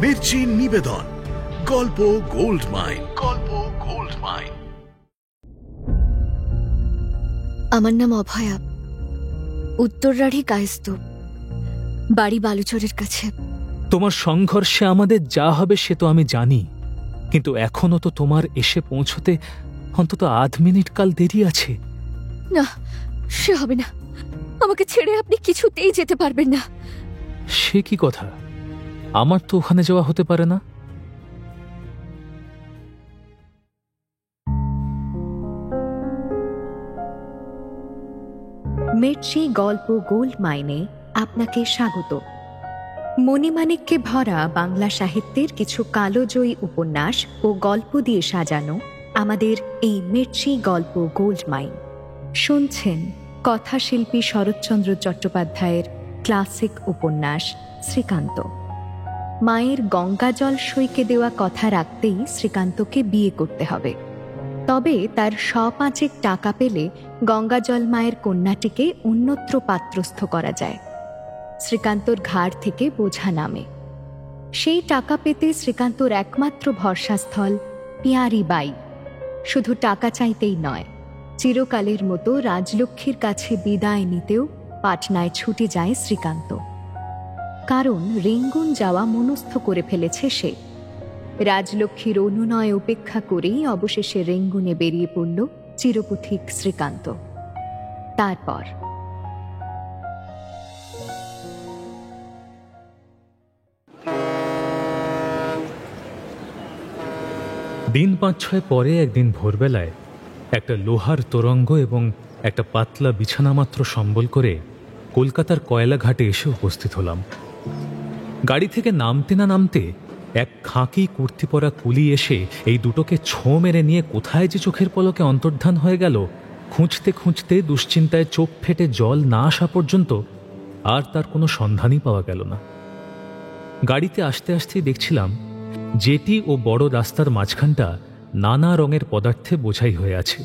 মির্চি নিবেদন, গল্প gold mine. গল্প গোল্ড মাইন। আমার নাম অভয়া, উত্তররাঢ়ী কায়স্তূপ, বাড়ি বালুচরের কাছে। তোমার সংঘর্ষে আমাদের যা হবে সে তো আমি জানি, কিন্তু এখনো তো তোমার এসে পৌঁছতে অন্তত আধ মিনিট কাল দেরি আছে। না, সে হবে না। আমাকে ছেড়ে আপনি কিছুতেই যেতে পারবেন না। সে কি কথা? আমার তো ওখানে যাওয়া হতে পারে না। মির্চি গল্প গোল্ড মাইনে আপনাকে স্বাগত। মণিমাণিক্যে ভরা বাংলা সাহিত্যের কিছু কালোজয়ী উপন্যাস ও গল্প দিয়ে সাজানো আমাদের এই মির্চি গল্প গোল্ড মাইন। শুনছেন কথাশিল্পী শরৎচন্দ্র চট্টোপাধ্যায়ের ক্লাসিক উপন্যাস শ্রীকান্ত। মায়ের গঙ্গাজল সইকে দেওয়া কথা রাখতেই শ্রীকান্তকে বিয়ে করতে হবে, তবে তার ৫০০ টাকা পেলে গঙ্গাজল মায়ের কন্যাটিকে অন্যত্র পাত্রস্থ করা যায়। শ্রীকান্তর ঘাড় থেকে বোঝা নামে। সেই টাকা পেতে শ্রীকান্তর একমাত্র ভরসাস্থল পিয়ারি বাই। শুধু টাকা চাইতেই নয়, চিরকালের মতো রাজলক্ষ্মীর কাছে বিদায় নিতেও পাটনায় ছুটে যায় শ্রীকান্ত। কারণ রেঙ্গুন যাওয়া মনস্থ করে ফেলেছে সে। রাজলক্ষ্মীর অনুনয় উপেক্ষা করেই অবশেষে রেঙ্গুনে বেরিয়ে পড়ল চিরপথিক শ্রীকান্ত। তারপর দিন ৫-৬ পরে একদিন ভোরবেলায় একটা লোহার তোরঙ্গ এবং একটা পাতলা বিছানামাত্র সম্বল করে কলকাতার কয়লাঘাটে এসে উপস্থিত হলাম। গাড়ি থেকে নামতে না নামতে এক খাঁকি কুর্তি পরা কুলি এসে এই দুটোকে ছোঁ মেরে নিয়ে কোথায় যে চোখের পলকে অন্তর্ধান হয়ে গেল, খুঁজতে খুঁজতে দুশ্চিন্তায় চোখ ফেটে জল না আসা পর্যন্ত আর তার কোনো সন্ধানই পাওয়া গেল না। গাড়িতে আসতে আসতেই দেখছিলাম জেটি ও বড় রাস্তার মাঝখানটা নানা রঙের পদার্থে বোঝাই হয়ে আছে।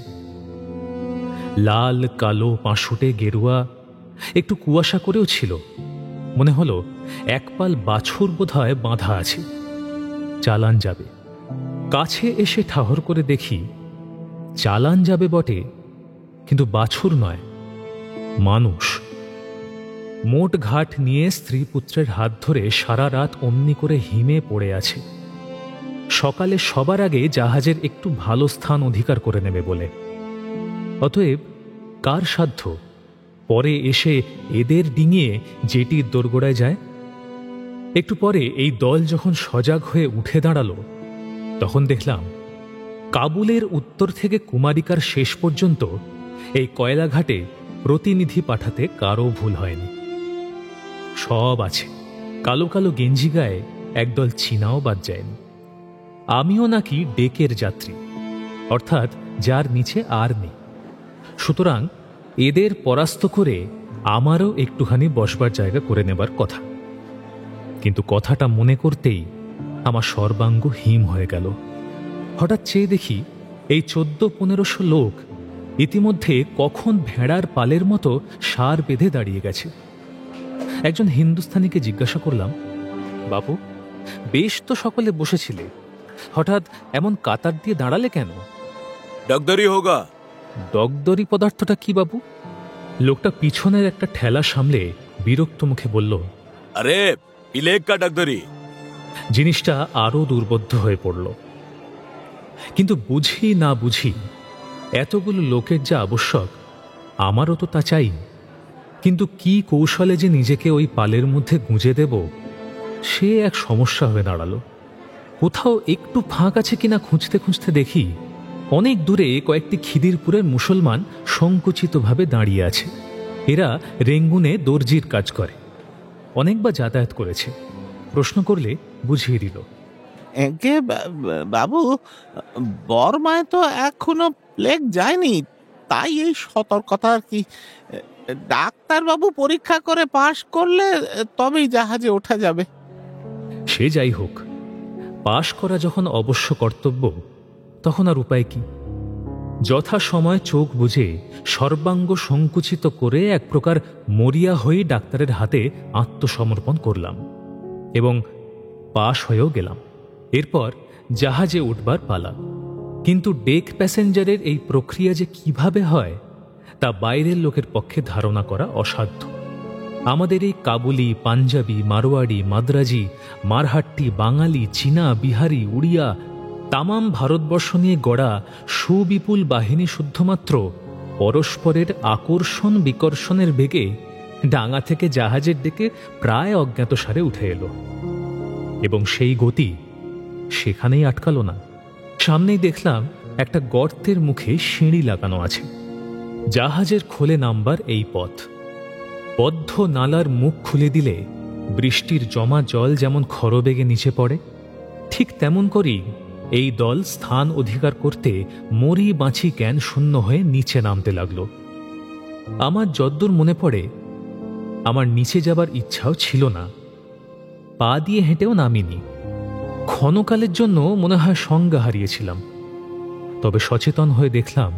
লাল, কালো, পাঁশুটে, গেরুয়া, একটু কুয়াশা করেও ছিল। মনে হলো এক পাল বাছুর বোধহয় বাঁধা আছে, চালান যাবে। কাছে এসে ঠাহর করে দেখি চালান যাবে বটে, কিন্তু বাছুর নয়, মানুষ। মোট ঘাট নিয়ে স্ত্রী পুত্রের হাত ধরে সারা রাত অমনি করে হিমে পড়ে আছে, সকালে সবার আগে জাহাজের একটু ভালো স্থান অধিকার করে নেবে বলে। অতএব কার সাধ্য পরে এসে এদের ডিঙিয়ে জেটির দোরগোড়ায় যায়? একটু পরে এই দল যখন সজাগ হয়ে উঠে দাঁড়ালো, তখন দেখলাম কাবুলের উত্তর থেকে কুমারিকার শেষ পর্যন্ত এই কয়লাঘাটে প্রতিনিধি পাঠাতে কারও ভুল হয়নি। সব আছে, কালো কালো গেঞ্জি গায়ে একদল চীনাও বাদ যায়নি। আমিও নাকি ডেকের যাত্রী, অর্থাৎ যার নিচে আর নেই। সুতরাং এদের পরাস্ত করে আমারও একটুখানি বসবার জায়গা করে নেবার কথা। কিন্তু কথাটা মনে করতেই আমার সর্বাঙ্গ হিম হয়ে গেল। হঠাৎ চেয়ে দেখি এই ১৪-১৫০০ লোক ইতিমধ্যে কখন ভেড়ার পালের মতো সার বেঁধে দাঁড়িয়ে গেছে। একজন হিন্দুস্থানীকে জিজ্ঞাসা করলাম, বাপু, বেশ তো সকলে বসেছিলে, হঠাৎ এমন কাতার দিয়ে দাঁড়ালে কেন? ডগদরি হোগা। ডগদরি পদার্থটা কি বাবু? লোকটা পিছনের একটা ঠেলা সামলে বিরক্ত মুখে বলল, আরে ইলেক কা ডগদরি। জিনিসটা আরো দুর্বোধ্য হয়ে পড়ল। কিন্তু বুঝি না বুঝি এতগুলো লোকের যা আবশ্যক আমারও তো তা চাই। কিন্তু কি কৌশলে যে নিজেকে ওই পালের মধ্যে গুঁজে দেব, সে এক সমস্যা হয়ে দাঁড়ালো। কোথাও একটু ফাঁক আছে কিনা খুঁজতে খুঁজতে দেখি অনেক দূরে কয়েকটি খিদিরপুরের মুসলমান সংকুচিতভাবে দাঁড়িয়ে আছে। এরা রেঙ্গুনে দর্জির কাজ করে, অনেকবার যাতায়াত করেছে। প্রশ্ন করলে বুঝিয়ে দিল, বাবু, বর্মায় তো এখনো প্লেগ যায়নি, তাই এই সতর্কতা আর কি। ডাক্তারবাবু পরীক্ষা করে পাশ করলে তবেই জাহাজে ওঠা যাবে। সে যাই হোক, পাশ করা যখন অবশ্য কর্তব্য, তখন আর উপায় কি? যথাসময় চোখ বুজে সর্বাঙ্গ সংকুচিত করে এক প্রকার মরিয়া হয়ে ডাক্তারের হাতে আত্মসমর্পণ করলাম এবং পাশ হয়েও গেলাম। এরপর জাহাজে উঠবার পালা। কিন্তু ডেক প্যাসেঞ্জারের এই প্রক্রিয়া যে কিভাবে হয় তা বাইরের লোকের পক্ষে ধারণা করা অসাধ্য। আমাদের এই কাবুলি, পাঞ্জাবি, মারোয়াড়ি, মাদ্রাজি, মারহাট্টি, বাঙালি, চীনা, বিহারি, উড়িয়া তামাম ভারতবর্ষ নিয়ে গড়া সুবিপুল বাহিনী শুদ্ধমাত্র পরস্পরের আকর্ষণ বিকর্ষণের বেগে ডাঙা থেকে জাহাজের দিকে প্রায় অজ্ঞাতসারে উঠে এলো, এবং সেই গতি সেখানেই আটকালো না। সামনেই দেখলাম একটা গর্তের মুখে সিঁড়ি লাগানো আছে। জাহাজের খোলে নামবার এই পথ। বদ্ধ নালার মুখ খুলে দিলে বৃষ্টির জমা জল যেমন খরবেগে নিচে পড়ে, ঠিক তেমন করেই এই দল স্থান অধিকার করতে মরি বাঁচি জ্ঞান শূন্য হয়ে নিচে নামতে লাগল। আমার যদ্দূর মনে পড়ে, আমার নিচে যাবার ইচ্ছাও ছিল না, পা দিয়ে হেঁটেও নামিনি। ক্ষণকালের জন্য মনে হয় সংজ্ঞা হারিয়েছিলাম। তবে সচেতন হয়ে দেখলাম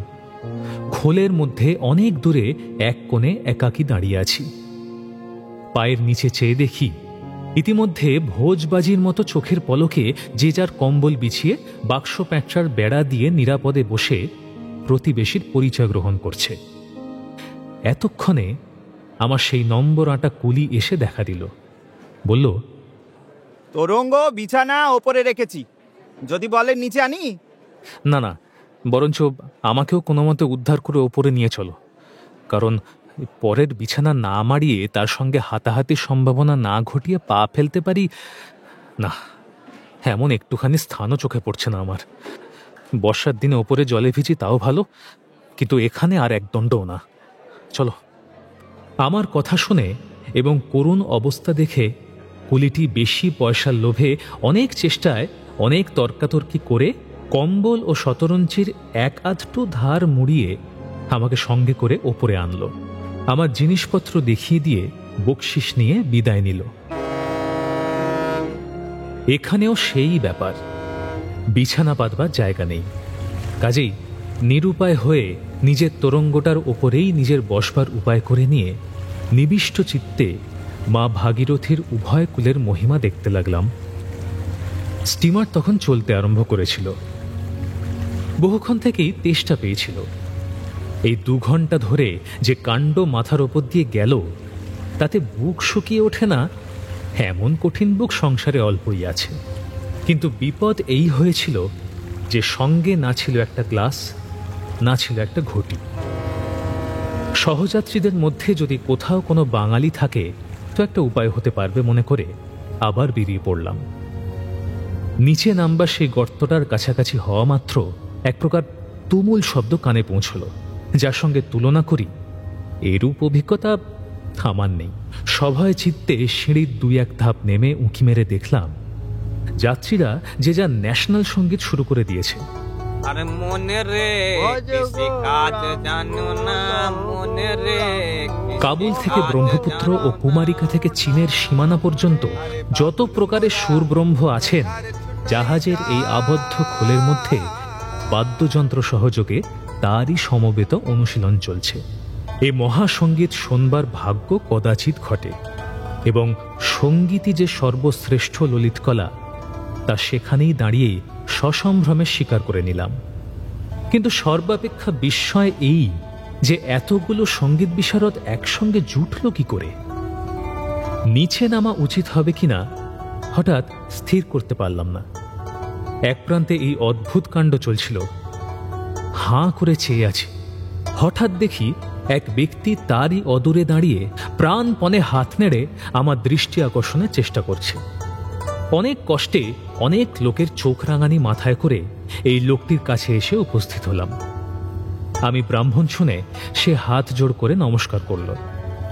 খোলের মধ্যে অনেক দূরে এক কোণে একাকী দাঁড়িয়ে আছি। পায়ের নিচে চেয়ে দেখি ইতিমধ্যে ভোজবাজির মতো চোখের পলকে যে যার কম্বল বিছিয়ে বাক্স প্যাঁচার বেড়া দিয়ে নিরাপদে বসে প্রতিবেশীর পরিচয় গ্রহণ করছে। এতক্ষণে আমার সেই নম্বর আঁটা কুলি এসে দেখা দিল। বলল, তোরঙ্গ বিছানা ওপরে রেখেছি, যদি বলেন নিচে আনি। না না, বরঞ্চ আমাকেও কোনো মতে উদ্ধার করে ওপরে নিয়ে চলো, কারণ পরের বিছানা না মারিয়ে তার সঙ্গে হাতাহাতির সম্ভাবনা না ঘটিয়ে পা ফেলতে পারি না, এমন একটুখানি স্থানও চোখে পড়ছে না আমার। বর্ষার দিনে ওপরে জলে ভিজি তাও ভালো, কিন্তু এখানে আর এক দণ্ডও না। চলো। আমার কথা শুনে এবং করুণ অবস্থা দেখে কুলিটি বেশি পয়সার লোভে অনেক চেষ্টায় অনেক তর্কাতর্কি করে কম্বল ও শতরঞ্চির এক আধটু ধার মুড়িয়ে আমাকে সঙ্গে করে ওপরে আনলো। আমার জিনিসপত্র দেখিয়ে দিয়ে বকশিস নিয়ে বিদায় নিল। এখানেও সেই ব্যাপার, বিছানা পাতবার জায়গা নেই। কাজেই নিরুপায় হয়ে নিজের তোরঙ্গটার ওপরেই নিজের বসবার উপায় করে নিয়ে নিবিষ্ট চিত্তে মা ভাগীরথীর উভয় কুলের মহিমা দেখতে লাগলাম। স্টিমার তখন চলতে আরম্ভ করেছিল। বহুক্ষণ থেকেই তেষ্টা পেয়েছিল। এই 2 ঘন্টা ধরে যে কাণ্ড মাথার ওপর দিয়ে গেল তাতে বুক শুকিয়ে ওঠে না এমন কঠিন বুক সংসারে অল্পই আছে। কিন্তু বিপদ এই হয়েছিল যে সঙ্গে না ছিল একটা গ্লাস, না ছিল একটা ঘটি। সহযাত্রীদের মধ্যে যদি কোথাও কোনো বাঙালি থাকে তো একটা উপায় হতে পারবে মনে করে আবার বেরিয়ে পড়লাম। নিচে নামবার সেই গর্তটার কাছাকাছি হওয়া মাত্র এক প্রকার তুমুল শব্দ কানে পৌঁছল, যার সঙ্গে তুলনা করি এরূপ অভিজ্ঞতা আমার নেই। সভয় চিত্তে সিঁড়ির 2-1 ধাপ নেমে উঁকি মেরে দেখলাম যাত্রীরা যে যা ন্যাশনাল সঙ্গীত শুরু করে দিয়েছে। কাবুল থেকে ব্রহ্মপুত্র ও কুমারিকা থেকে চীনের সীমানা পর্যন্ত যত প্রকারের সুরব্রহ্ম আছেন, জাহাজের এই আবদ্ধ খোলের মধ্যে বাদ্যযন্ত্র সহযোগে তারই সমবেত অনুশীলন চলছে। এই মহাসঙ্গীত শোনবার ভাগ্য কদাচিৎ ঘটে, এবং সঙ্গীতই যে সর্বশ্রেষ্ঠ ললিতকলা তা সেখানেই দাঁড়িয়ে সসম্ভ্রমে স্বীকার করে নিলাম। কিন্তু সর্বাপেক্ষা বিস্ময় এই যে এতগুলো সঙ্গীত বিশারদ একসঙ্গে জুটল কি করে। নিচে নামা উচিত হবে কিনা হঠাৎ স্থির করতে পারলাম না। এক প্রান্তে এই অদ্ভুত কাণ্ড চলছিল, হাঁ করে চেয়ে আছি। হঠাৎ দেখি এক ব্যক্তি তারই অদূরে দাঁড়িয়ে প্রাণপণে হাত নেড়ে আমার দৃষ্টি আকর্ষণের চেষ্টা করছে। অনেক কষ্টে অনেক লোকের চোখ রাঙানি মাথায় করে এই লোকটির কাছে এসে উপস্থিত হলাম। আমি ব্রাহ্মণ শুনে সে হাত জোড় করে নমস্কার করল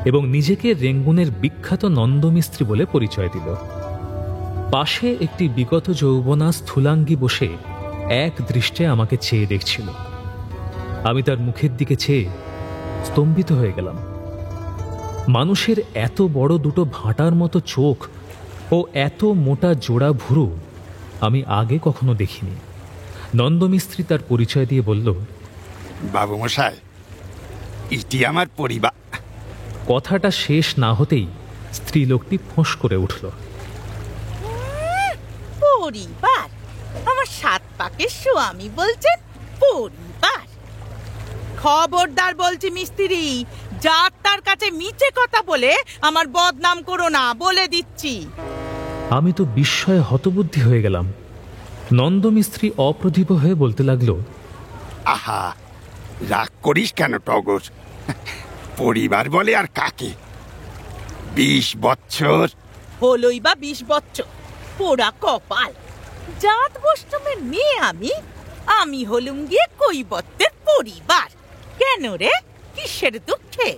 এবং নিজেকে রেঙ্গুনের বিখ্যাত নন্দমিস্ত্রি বলে পরিচয় দিল। পাশে একটি বিগত যৌবনা স্থূলাঙ্গী বসে এক দৃষ্টে আমাকে চেয়ে দেখছিল। আমি তার মুখের দিকে চেয়ে স্তম্ভিত হয়ে গেলাম। মানুষের এত বড় দুটো ভাঁটার মতো চোখ ও এত মোটা জোড়া ভুরু আমি আগে কখনো দেখিনি। নন্দমিস্ত্রি তার পরিচয় দিয়ে বলল, বাবু মশাই, এটি আমার পরিবার। কথাটা শেষ না হতেই স্ত্রীলোকটি ফোঁস করে উঠল। পরিবার? আমার 7 পাকের স্বামী বলছেন পরিবার? খবরদার বলছি মিস্ত্রি, যার তার কাছে মিছে কথা বলে আমার বদনাম করো না, বলে দিচ্ছি। আমি তো বিস্ময়ে হতবুদ্ধি হয়ে গেলাম। নন্দমিস্ত্রি অপ্রতিভ হয়ে বলতে লাগলো, আহা, রাগ করিস কেন টগর? পরিবার বলে আর কাকে? 20 বছর হলোই বা 20 বছর, পোড়া কপাল। জাত বৈষ্ণবের মেয়ে আমি হলুম গিয়ে কৈবত্যের পরিবার। কেন রে, কিসের দুঃখে?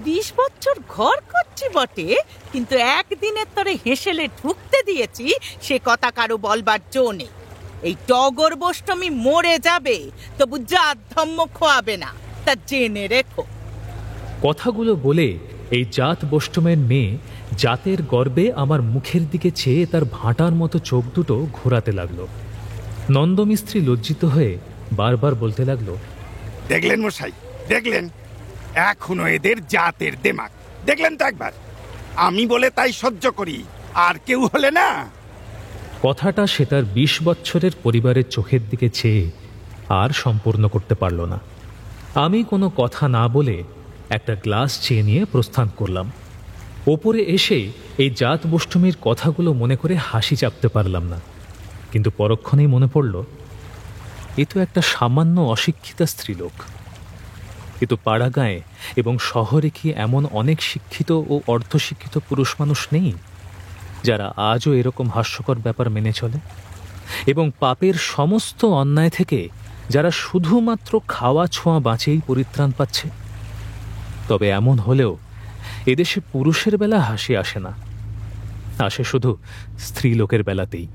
20 বছর ঘর করছি বটে, কিন্তু একদিনের তরে হেসেলে ঢুকতে দিয়েছি সে কথা কারো বলবার জো নেই। এই টগর বৈষ্ণবী মরে যাবে, তবু জাত ধর্ম খোয়াবে না, তা জেনে রেখো। কথাগুলো বলে এই জাত বৈষ্ণবের মেয়ে জাতের গর্বে আমার মুখের দিকে চেয়ে তার ভাঁটার মতো চোখ দুটো ঘোরাতে লাগলো। নন্দমিস্ত্রি লজ্জিত হয়ে বারবার বলতে লাগলো, দেখলেন মশাই, দেখলেন? এখনো এদের জাতের দেমাক দেখলেন তো একবার? আমি বলে তাই সহ্য করি, আর কেউ হলে না। কথাটা সে তার 20 বছরের পরিবারের চোখের দিকে চেয়ে আর সম্পূর্ণ করতে পারল না। আমি কোনো কথা না বলে একটা গ্লাস চেয়ে নিয়ে প্রস্থান করলাম। ওপরে এসে এই জাত বৈষ্ণবীর কথাগুলো মনে করে হাসি চাপতে পারলাম না, কিন্তু পরক্ষণেই মনে পড়ল, এ তো একটা সামান্য অশিক্ষিতা স্ত্রীলোক। কিন্তু পাড়াগাঁয়ে এবং শহরে কি এমন অনেক শিক্ষিত ও অর্ধশিক্ষিত পুরুষ মানুষ নেই যারা আজও এরকম হাস্যকর ব্যাপার মেনে চলে, এবং পাপের সমস্ত অন্যায় থেকে যারা শুধুমাত্র খাওয়া ছোঁয়া বাঁচেই পরিত্রাণ পাচ্ছে? তবে এমন হলেও এদেশে পুরুষের বেলা হাসি আসে না, আসে শুধু স্ত্রীলোকের বেলাতেই।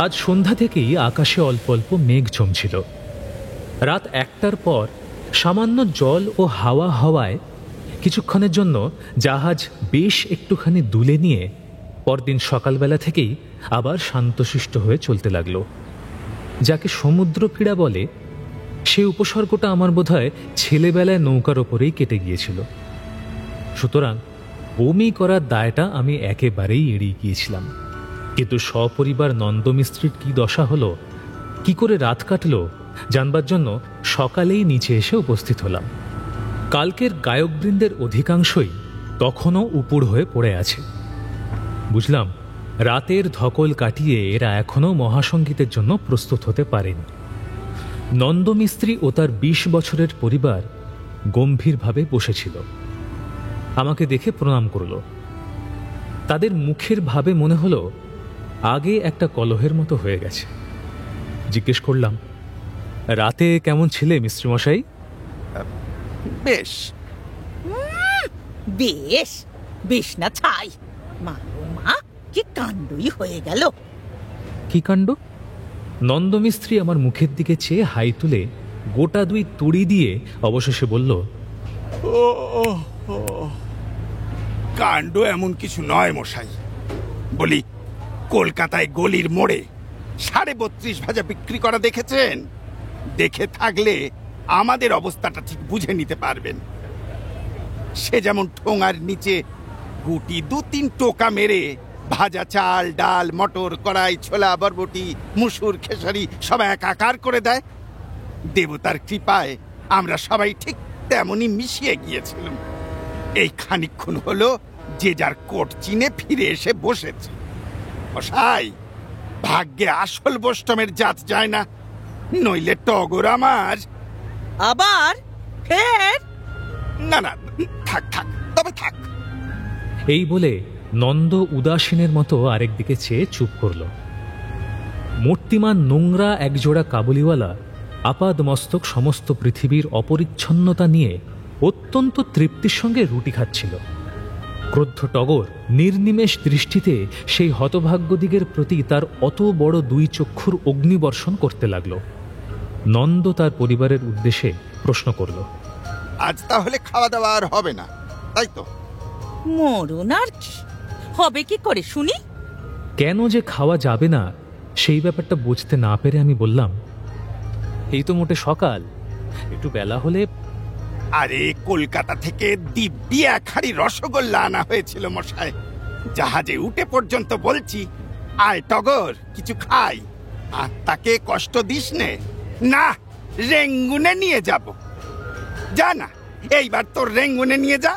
আজ সন্ধ্যা থেকেই আকাশে অল্প অল্প মেঘ জমছিল। রাত 1টার পর সামান্য জল ও হাওয়া হওয়ায় কিছুক্ষণের জন্য জাহাজ বেশ একটুখানি দুলে নিয়ে পরদিন সকালবেলা থেকেই আবার শান্তশিষ্ট হয়ে চলতে লাগলো। যাকে সমুদ্র পীড়া বলে, সে উপসর্গটা আমার বোধহয় ছেলেবেলায় নৌকার ওপরেই কেটে গিয়েছিল। সুতরাং বমি করার দায়টা আমি একেবারেই এড়িয়ে গিয়েছিলাম। কিন্তু সপরিবার নন্দমিস্ত্রির কি দশা হলো, কি করে রাত কাটল জানবার জন্য সকালেই নিচে এসে উপস্থিত হলাম। কালকের গায়কবৃন্দের অধিকাংশই তখনও উপুড় হয়ে পড়ে আছে। বুঝলাম, রাতের ধকল কাটিয়ে এরা এখনও মহাসঙ্গীতের জন্য প্রস্তুত হতে পারেনি। নন্দমিস্ত্রি ও তার 20 বছরের পরিবার গম্ভীরভাবে বসেছিল। আমাকে দেখে প্রণাম করল। তাদের মুখের ভাবে মনে হলো আগে একটা কলহের মতো হয়ে গেছে। জিজ্ঞেস করলাম, রাতে কেমন ছিলে মিস্ত্রিমশাই? বেশ। বেশ বেশ না ছাই, মা কি কাণ্ডই হয়ে গেল। কি কাণ্ড? নন্দমিস্ত্রি আমার মুখের দিকে চেয়ে হাই তুলে গোটা 2 তুড়ি দিয়ে অবশেষে বলল, কাণ্ড এমন কিছু নয় মশাই। বলি, কলকাতায় গলির মোড়ে 32.5 ভাজা বিক্রি করা দেখেছেন? দেখে থাকলে আমাদের অবস্থাটা ঠিক বুঝে নিতে পারবেন। সে যেমন ঠোঙার নিচে গুটি 2-3 টোকা মেরে ভাজা চাল, ডাল, মটর, কড়াই, ছোলা, বরবটি, মুসুর, খেসারি সব একাকার করে দেয়। দেবতার কৃপায় আমরা সবাই ঠিক তেমনই মিশিয়ে গিয়েছিলাম। এই খানিকক্ষণ হলো যে যার কোট চিনে ফিরে এসে বসেছে। মশাই, ভাগ্যে আসল বৈষ্ণবের জাত যায় না, নইলে টগর আমার। আবার ফের? না না, থাক থাক, তবে থাক। এই বলে নন্দ উদাসীনের মতো আরেক দিকে চেয়ে চুপ করল। মূর্তিমান নোংরা একজোড়া কাবুলিওয়ালা আপাদ মস্তক সমস্ত পৃথিবীর অপরিচ্ছন্নতা নিয়ে অত্যন্ত তৃপ্তির সঙ্গে রুটি খাচ্ছিল। ক্রুদ্ধ টগর নির্নিমেষ দৃষ্টিতে সেই হতভাগ্যদিগের প্রতি তার অত বড় 2 চক্ষুর অগ্নিবর্ষণ করতে লাগল। নন্দ তার পরিবারের উদ্দেশ্যে প্রশ্ন করল, আজ তাহলে খাওয়া দাওয়া আর হবে না, তাই তো? মরণ আর কি হবে, কি করে শুনি? কেন যে খাওয়া যাবে না সেই ব্যাপারটা বুঝতে না পেরে আমি বললাম, এই তো মোটে সকাল, একটু বেলা হলে। আরে, কলকাতা থেকে দিব্যি 1 হাঁড়ি রসগোল্লা আনা হয়েছিল মশাই। জাহাজে উঠে পর্যন্ত বলছি, আয় টগর কিছু খাই, আর তাকে কষ্ট দিস নে। না, রেঙ্গুনে নিয়ে যাব। যা না, এইবার তোর রেঙ্গুনে নিয়ে যা।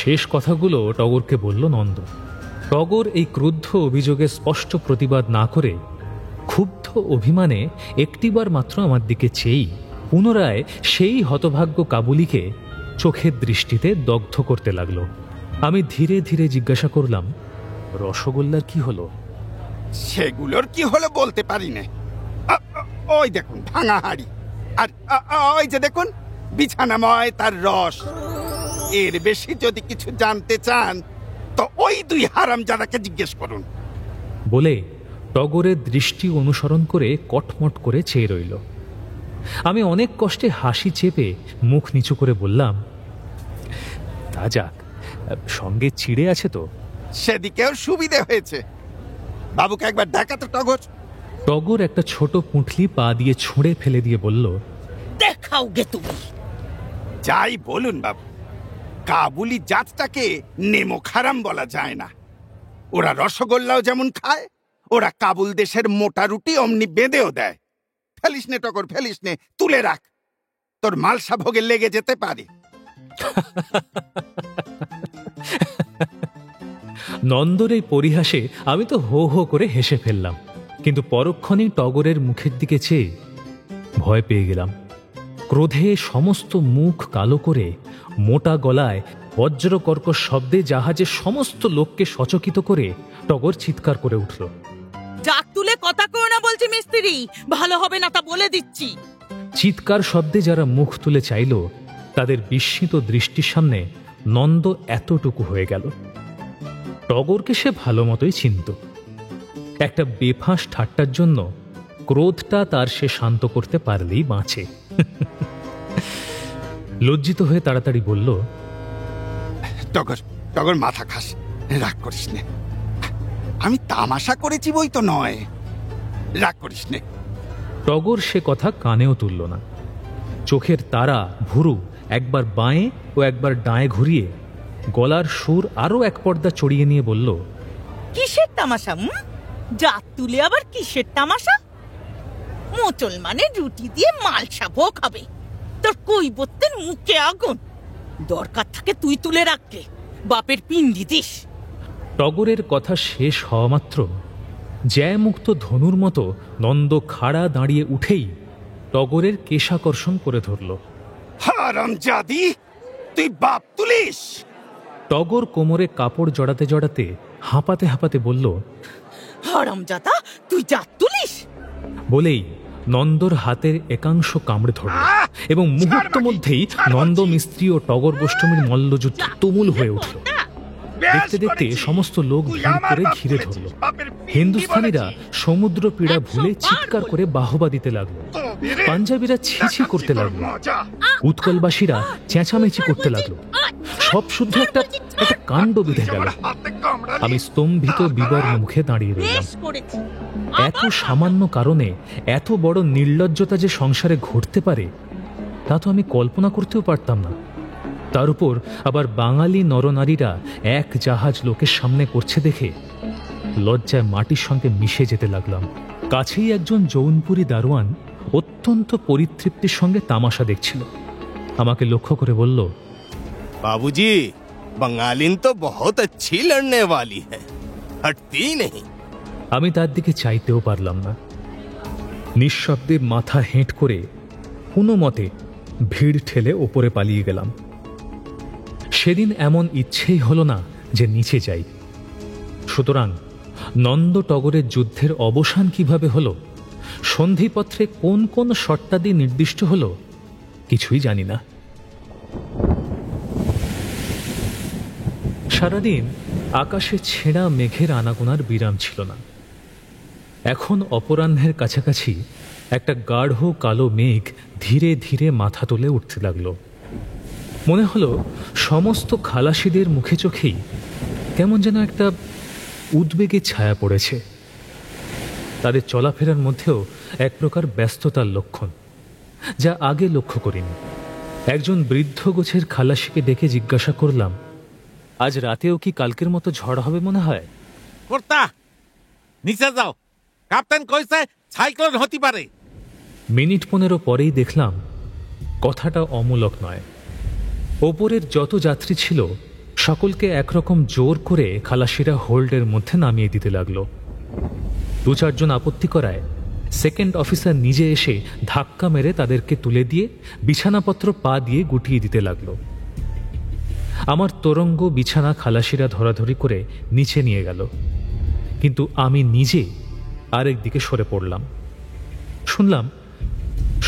শেষ কথাগুলো টগরকে বলল নন্দ। টগর এই ক্রুদ্ধ অভিযোগে স্পষ্ট প্রতিবাদ না করে ক্ষুব্ধ অভিমানে একটিবার মাত্র আমার দিকে চেয়েই পুনরায় সেই হতভাগ্য কাবুলিকে চোখের দৃষ্টিতে দগ্ধ করতে লাগলো। আমি ধীরে ধীরে জিজ্ঞাসা করলাম, রসগোল্লার কি হলো? সেগুলোর কি হলো বলতে পারি না। ওই দেখুন ভাঙা হাড়ি, আর ওই যে দেখুন বিছানাময় তার রস। এর বেশি যদি কিছু জানতে চান তো ওই দুই হারামজাদাকে জিজ্ঞেস করুন। বলে টগরের দৃষ্টি অনুসরণ করে কটমট করে চেয়ে রইল। আমি অনেক কষ্টে হাসি চেপে মুখ নিচু করে বললাম, তা যাক, সঙ্গে চিড়ে আছে তো? সেদিকেও সুবিধে হয়েছে। বাবুকে একবার দেখা তো টগর। টগর একটা ছোট পুঁটলি পা দিয়ে ছুঁড়ে ফেলে দিয়ে বলল, দেখাও গে তুমি। যাই বলুন বাবু, কাবুলি জাতটাকে নেমো খারাম বলা যায় না। ওরা রসগোল্লাও যেমন খায়, ওরা কাবুল দেশের মোটা রুটি অমনি বেঁধেও দেয়। ফেলিস নে টগর, ফেলিস নে, তুলে রাখ, তোর মালসা ভোগে লেগে যেতে পারে। নন্দর এই পরিহাসে আমি তো হো হো করে হেসে ফেললাম, কিন্তু পরক্ষণেই টগরের মুখের দিকে চেয়ে ভয় পেয়ে গেলাম। ক্রোধে সমস্ত মুখ কালো করে মোটা গলায় বজ্রকর্কশ শব্দে জাহাজের সমস্ত লোককে সচকিত করে টগর চিৎকার করে উঠল, জাক তুলে কথা কও না বলছি মিস্ত্রি, ভালো হবে না তা বলে দিচ্ছি। চিৎকার শব্দে যারা মুখ তুলে চাইল তাদের বিস্মিত দৃষ্টির সামনে নন্দ এতটুকু হয়ে গেল। টগরকে সে ভালো মতোই চিনত। একটা বেফাঁস ঠাট্টার জন্য ক্রোধটা তার সে শান্ত করতে পারলেই বাঁচে। লজ্জিত হয়ে তাড়াতাড়ি বলল, টগর টগর মাথা খাস, রাগ করিস নে। আমি তামাশা করেছি বই তো নয়, রাগ করিস নে। টগর সে কথা কানেও তুলল না। চোখের তারা ভুরু একবার বাঁয়ে ও একবার ডাঁয়ে ঘুরিয়ে গলার সুর আরো এক পর্দা চড়িয়ে নিয়ে বলল, কিসের তামাশা? জাত তুলে আবার কিসের তামাশা? মুসলমানের রুটি দিয়ে মালসা ভোগ হবে, তোর কৈবত্যের মুখে আগুন। দরকার থাকে তুই তুলে রাখকে, বাপের পিন্ডি দিস। টগরের কথা শেষ হওয়া মাত্র জ্যায়মুক্ত ধনুর মতো নন্দ খাড়া দাঁড়িয়ে উঠেই টগরের কেশাকর্ষণ করে ধরল। হারামজাদি, তুই বাপ তুলিস? টগর কোমরে কাপড় জড়াতে জড়াতে হাঁপাতে হাঁপাতে বলল, হারামজাদা, তুই জাত তুলিস? বলেই নন্দর হাতের একাংশ কামড়ে ধরল এবং মুহূর্ত মধ্যেই নন্দ মিস্ত্রি ও টগর গোষ্ঠীর মল্লযুদ্ধ তুমুল হয়ে উঠল। দেখতে দেখতে সমস্ত লোক ভিড় করে ঘিরে ধরল। হিন্দুস্তানিরা সমুদ্র পীড়া ভুলে চিৎকার করে বাহবা দিতে লাগলো। পাঞ্জাবিরা ছিছি করতে লাগলো, উৎকলবাসীরা চেঁচামেচি করতে লাগলো। সব শুদ্ধ একটা কাণ্ড বেঁধে গেল। আমি স্তম্ভিত বিবর্ণ মুখে দাঁড়িয়ে রইলাম। এত সামান্য কারণে এত বড় নির্লজ্জতা যে সংসারে ঘটতে পারে তা তো আমি কল্পনা করতেও পারতাম না। তার উপর আবার বাঙালি নরনারীরা এক জাহাজ লোকের সামনে করছে দেখে লজ্জায় মাটির সঙ্গে মিশে যেতে লাগলাম। কাছেই একজন জৌনপুরী দারোয়ান অত্যন্ত পরিতৃপ্তির সঙ্গে তামাশা দেখছিল। আমাকে লক্ষ্য করে বলল, बाबूजी, बंगालिन तो बहुत अच्छी लड़ने वाली है, हटती नहीं। আমি তার দিকে চাইতেও পারলাম না। নিঃশব্দে মাথা হেঁট করে কোনো মতে ভিড় ঠেলে ওপরে পালিয়ে গেলাম। সেদিন এমন ইচ্ছেই হলো না যে নিচে যাই। সুতরাং নন্দ টগরের যুদ্ধের অবসান কিভাবে হলো, সন্ধিপত্রে কোন কোন শর্তাদি নির্দিষ্ট হলো, কিছুই জানি না। সারাদিন আকাশে ছেঁড়া মেঘের আনাগোনার বিরাম ছিল না। এখন অপরাহ্নের কাছাকাছি একটা গাঢ় কালো মেঘ ধীরে ধীরে মাথা তুলে উঠতে লাগলো। মনে হলো সমস্ত খালাসিদের মুখে চোখেই কেমন যেন একটা উদ্বেগের ছায়া পড়েছে। তাদের চলাফেরার মধ্যেও এক প্রকার ব্যস্ততার লক্ষণ, যা আগে লক্ষ্য করিনি। একজন বৃদ্ধ গোছের খালাসিকে ডেকে জিজ্ঞাসা করলাম, আজ রাতেও কি কালকের মতো ঝড় হবে মনে হয়? কর্তা নিচে যাও, ক্যাপ্টেন কইছে সাইক্লোন হতে পারে। মিনিট 15 পরেই দেখলাম কথাটা অমূলক নয়। ওপরের যত যাত্রী ছিল সকলকে একরকম জোর করে খালাসিরা হোল্ডের মধ্যে নামিয়ে দিতে লাগলো। 2-4 জন আপত্তি করায় সেকেন্ড অফিসার নিজে এসে ধাক্কা মেরে তাদেরকে তুলে দিয়ে বিছানাপত্র পা দিয়ে গুটিয়ে দিতে লাগলো। আমার তোরঙ্গ বিছানা খালাসিরা ধরাধরি করে নিচে নিয়ে গেল, কিন্তু আমি নিজে আরেক দিকে সরে পড়লাম। শুনলাম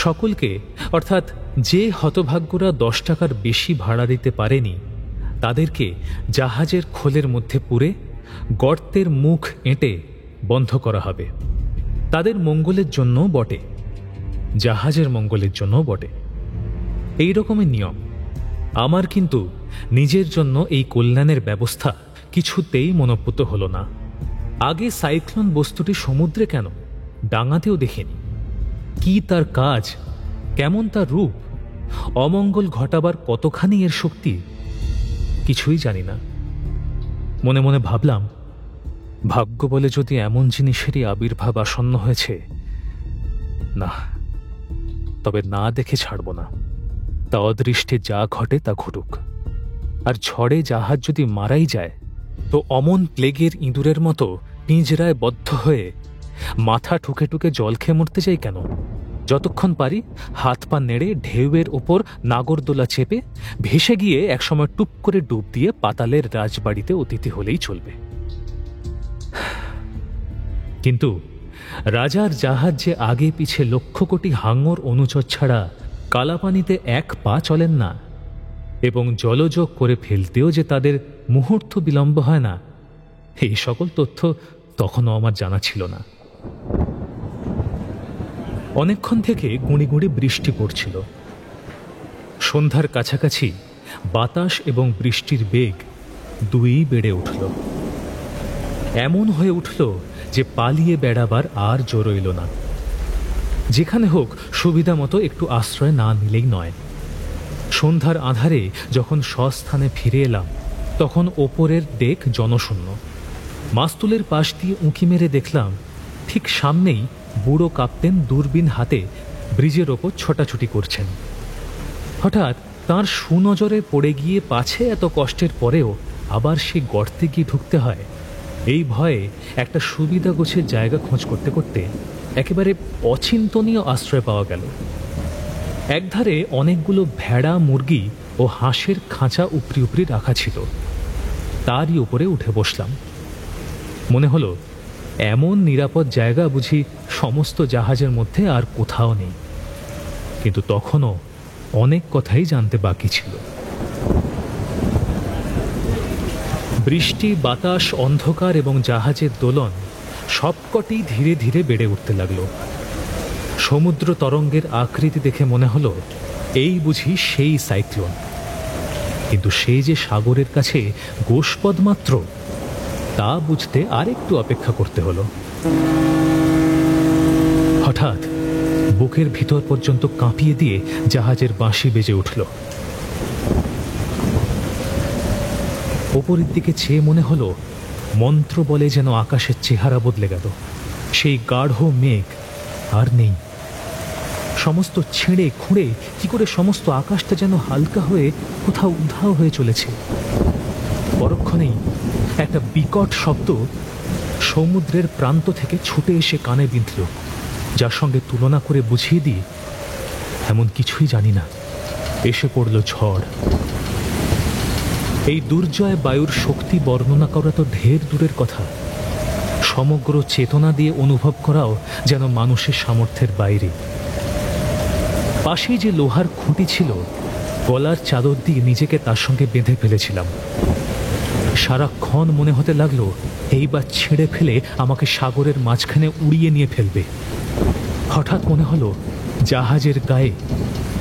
সকলকে, অর্থাৎ যে হতভাগ্যরা 10 টাকার বেশি ভাড়া দিতে পারেনি তাদেরকে জাহাজের খোলের মধ্যে পুরে গর্তের মুখ এঁটে বন্ধ করা হবে। তাদের মঙ্গলের জন্য বটে, জাহাজের মঙ্গলের জন্য বটে। এই রকমের নিয়ম। আমার কিন্তু নিজের জন্য এই কল্যাণের ব্যবস্থা কিছুতেই মনোপুত হল না। আগে সাইক্লোন বস্তুটি সমুদ্রে কেন, ডাঙাতেও দেখিনি। কি তার কাজ, কেমন তার রূপ, অমঙ্গল ঘটাবার কতখানি এর শক্তি, কিছুই জানি না। মনে মনে ভাবলাম, ভাগ্য বলে যদি এমন জিনিসেরই আবির্ভাব আসন্ন হয়েছে, না, তবে না দেখে ছাড়ব না। তা অদৃষ্টে যা ঘটে তা ঘটুক। আর ঝড়ে জাহাজ যদি মারাই যায় তো অমন প্লেগের ইঁদুরের মতো পিঞ্জরায় বদ্ধ হয়ে মাথা ঠুকে ঠুকে জল খেয়ে মরতে চাই কেন? যতক্ষণ পারি হাত পা নেড়ে ঢেউয়ের ওপর নাগরদোলা চেপে ভেসে গিয়ে একসময় টুপ করে ডুব দিয়ে পাতালের রাজবাড়িতে অতিথি হলেই চলবে। কিন্তু রাজার জাহাজ যে আগে পিছে লক্ষ কোটি হাঙর অনুচর ছাড়া কালাপানিতে 1 পা চলেন না, এবং জলযোগ করে ফেলতেও যে তাদের মুহূর্ত বিলম্ব হয় না, এই সকল তথ্য তখনও আমার জানা ছিল না। অনেকক্ষণ থেকে গুঁড়ি গুঁড়ি বৃষ্টি পড়ছিল। সন্ধ্যার কাছাকাছি বাতাস এবং বৃষ্টির বেগ দুই বেড়ে উঠল। এমন হয়ে উঠল যে পালিয়ে বেড়াবার আর জো রইল না। যেখানে হোক সুবিধা মতো একটু আশ্রয় না নিলেই নয়। সন্ধ্যার আধারে যখন স্বস্থানে ফিরে এলাম তখন ওপরের ডেক জনশূন্য। মাস্তুলের পাশ দিয়ে উঁকি মেরে দেখলাম ঠিক সামনেই বুড়ো কাপ্তেন দূরবীন হাতে ব্রিজের ওপর ছোটাছুটি করছেন। হঠাৎ তাঁর সুনজরে পড়ে গিয়ে পাছে এত কষ্টের পরেও আবার সে গর্তে গিয়ে ঢুকতে হয়, এই ভয়ে একটা সুবিধা গোছের জায়গা খোঁজ করতে করতে একেবারে অচিন্তনীয় আশ্রয় পাওয়া গেল। একধারে অনেকগুলো ভেড়া, মুরগি ও হাঁসের খাঁচা উপরি উপরি রাখা ছিল। তারই উপরে উঠে বসলাম। মনে হলো এমন নিরাপদ জায়গা বুঝি সমস্ত জাহাজের মধ্যে আর কোথাও নেই। কিন্তু তখনও অনেক কথাই জানতে বাকি ছিল। বৃষ্টি, বাতাস, অন্ধকার এবং জাহাজের দোলন সবকটি ধীরে ধীরে বেড়ে উঠতে লাগলো। সমুদ্র তরঙ্গের আকৃতি দেখে মনে হলো এই বুঝি সেই সাইক্লোন। কিন্তু সেই যে সাগরের কাছে গোষ্পদ মাত্র, তা বুঝতে আর একটু অপেক্ষা করতে হলো। হঠাৎ বুকের ভিতর পর্যন্ত কাঁপিয়ে দিয়ে জাহাজের বাঁশি বেজে উঠল। ওপরের দিকে চেয়ে মনে হলো মন্ত্র বলে যেন আকাশের চেহারা বদলে গেল। সেই গাঢ় মেঘ আর নেই। সমস্ত ছিঁড়ে খুঁড়ে কি করে সমস্ত আকাশটা যেন হালকা হয়ে কোথাও উধাও হয়ে চলেছে। পরক্ষণেই একটা বিকট শব্দ সমুদ্রের প্রান্ত থেকে ছুটে এসে কানে বিঁধল, যার সঙ্গে তুলনা করে বুঝিয়ে দিই এমন কিছুই জানি না। এসে পড়ল ঝড়। এই দুর্জয় বায়ুর শক্তি বর্ণনা করা তো ঢের দূরের কথা, সমগ্র চেতনা দিয়ে অনুভব করাও যেন মানুষের সামর্থ্যের বাইরে। পাশেই যে লোহার খুঁটি ছিল, গলার চাদর দিয়ে নিজেকে তার সঙ্গে বেঁধে ফেলেছিলাম। সারাক্ষণ মনে হতে লাগলো এইবার ছেড়ে ফেলে আমাকে সাগরের মাঝখানে উড়িয়ে নিয়ে ফেলবে। হঠাৎ মনে হলো জাহাজের গায়ে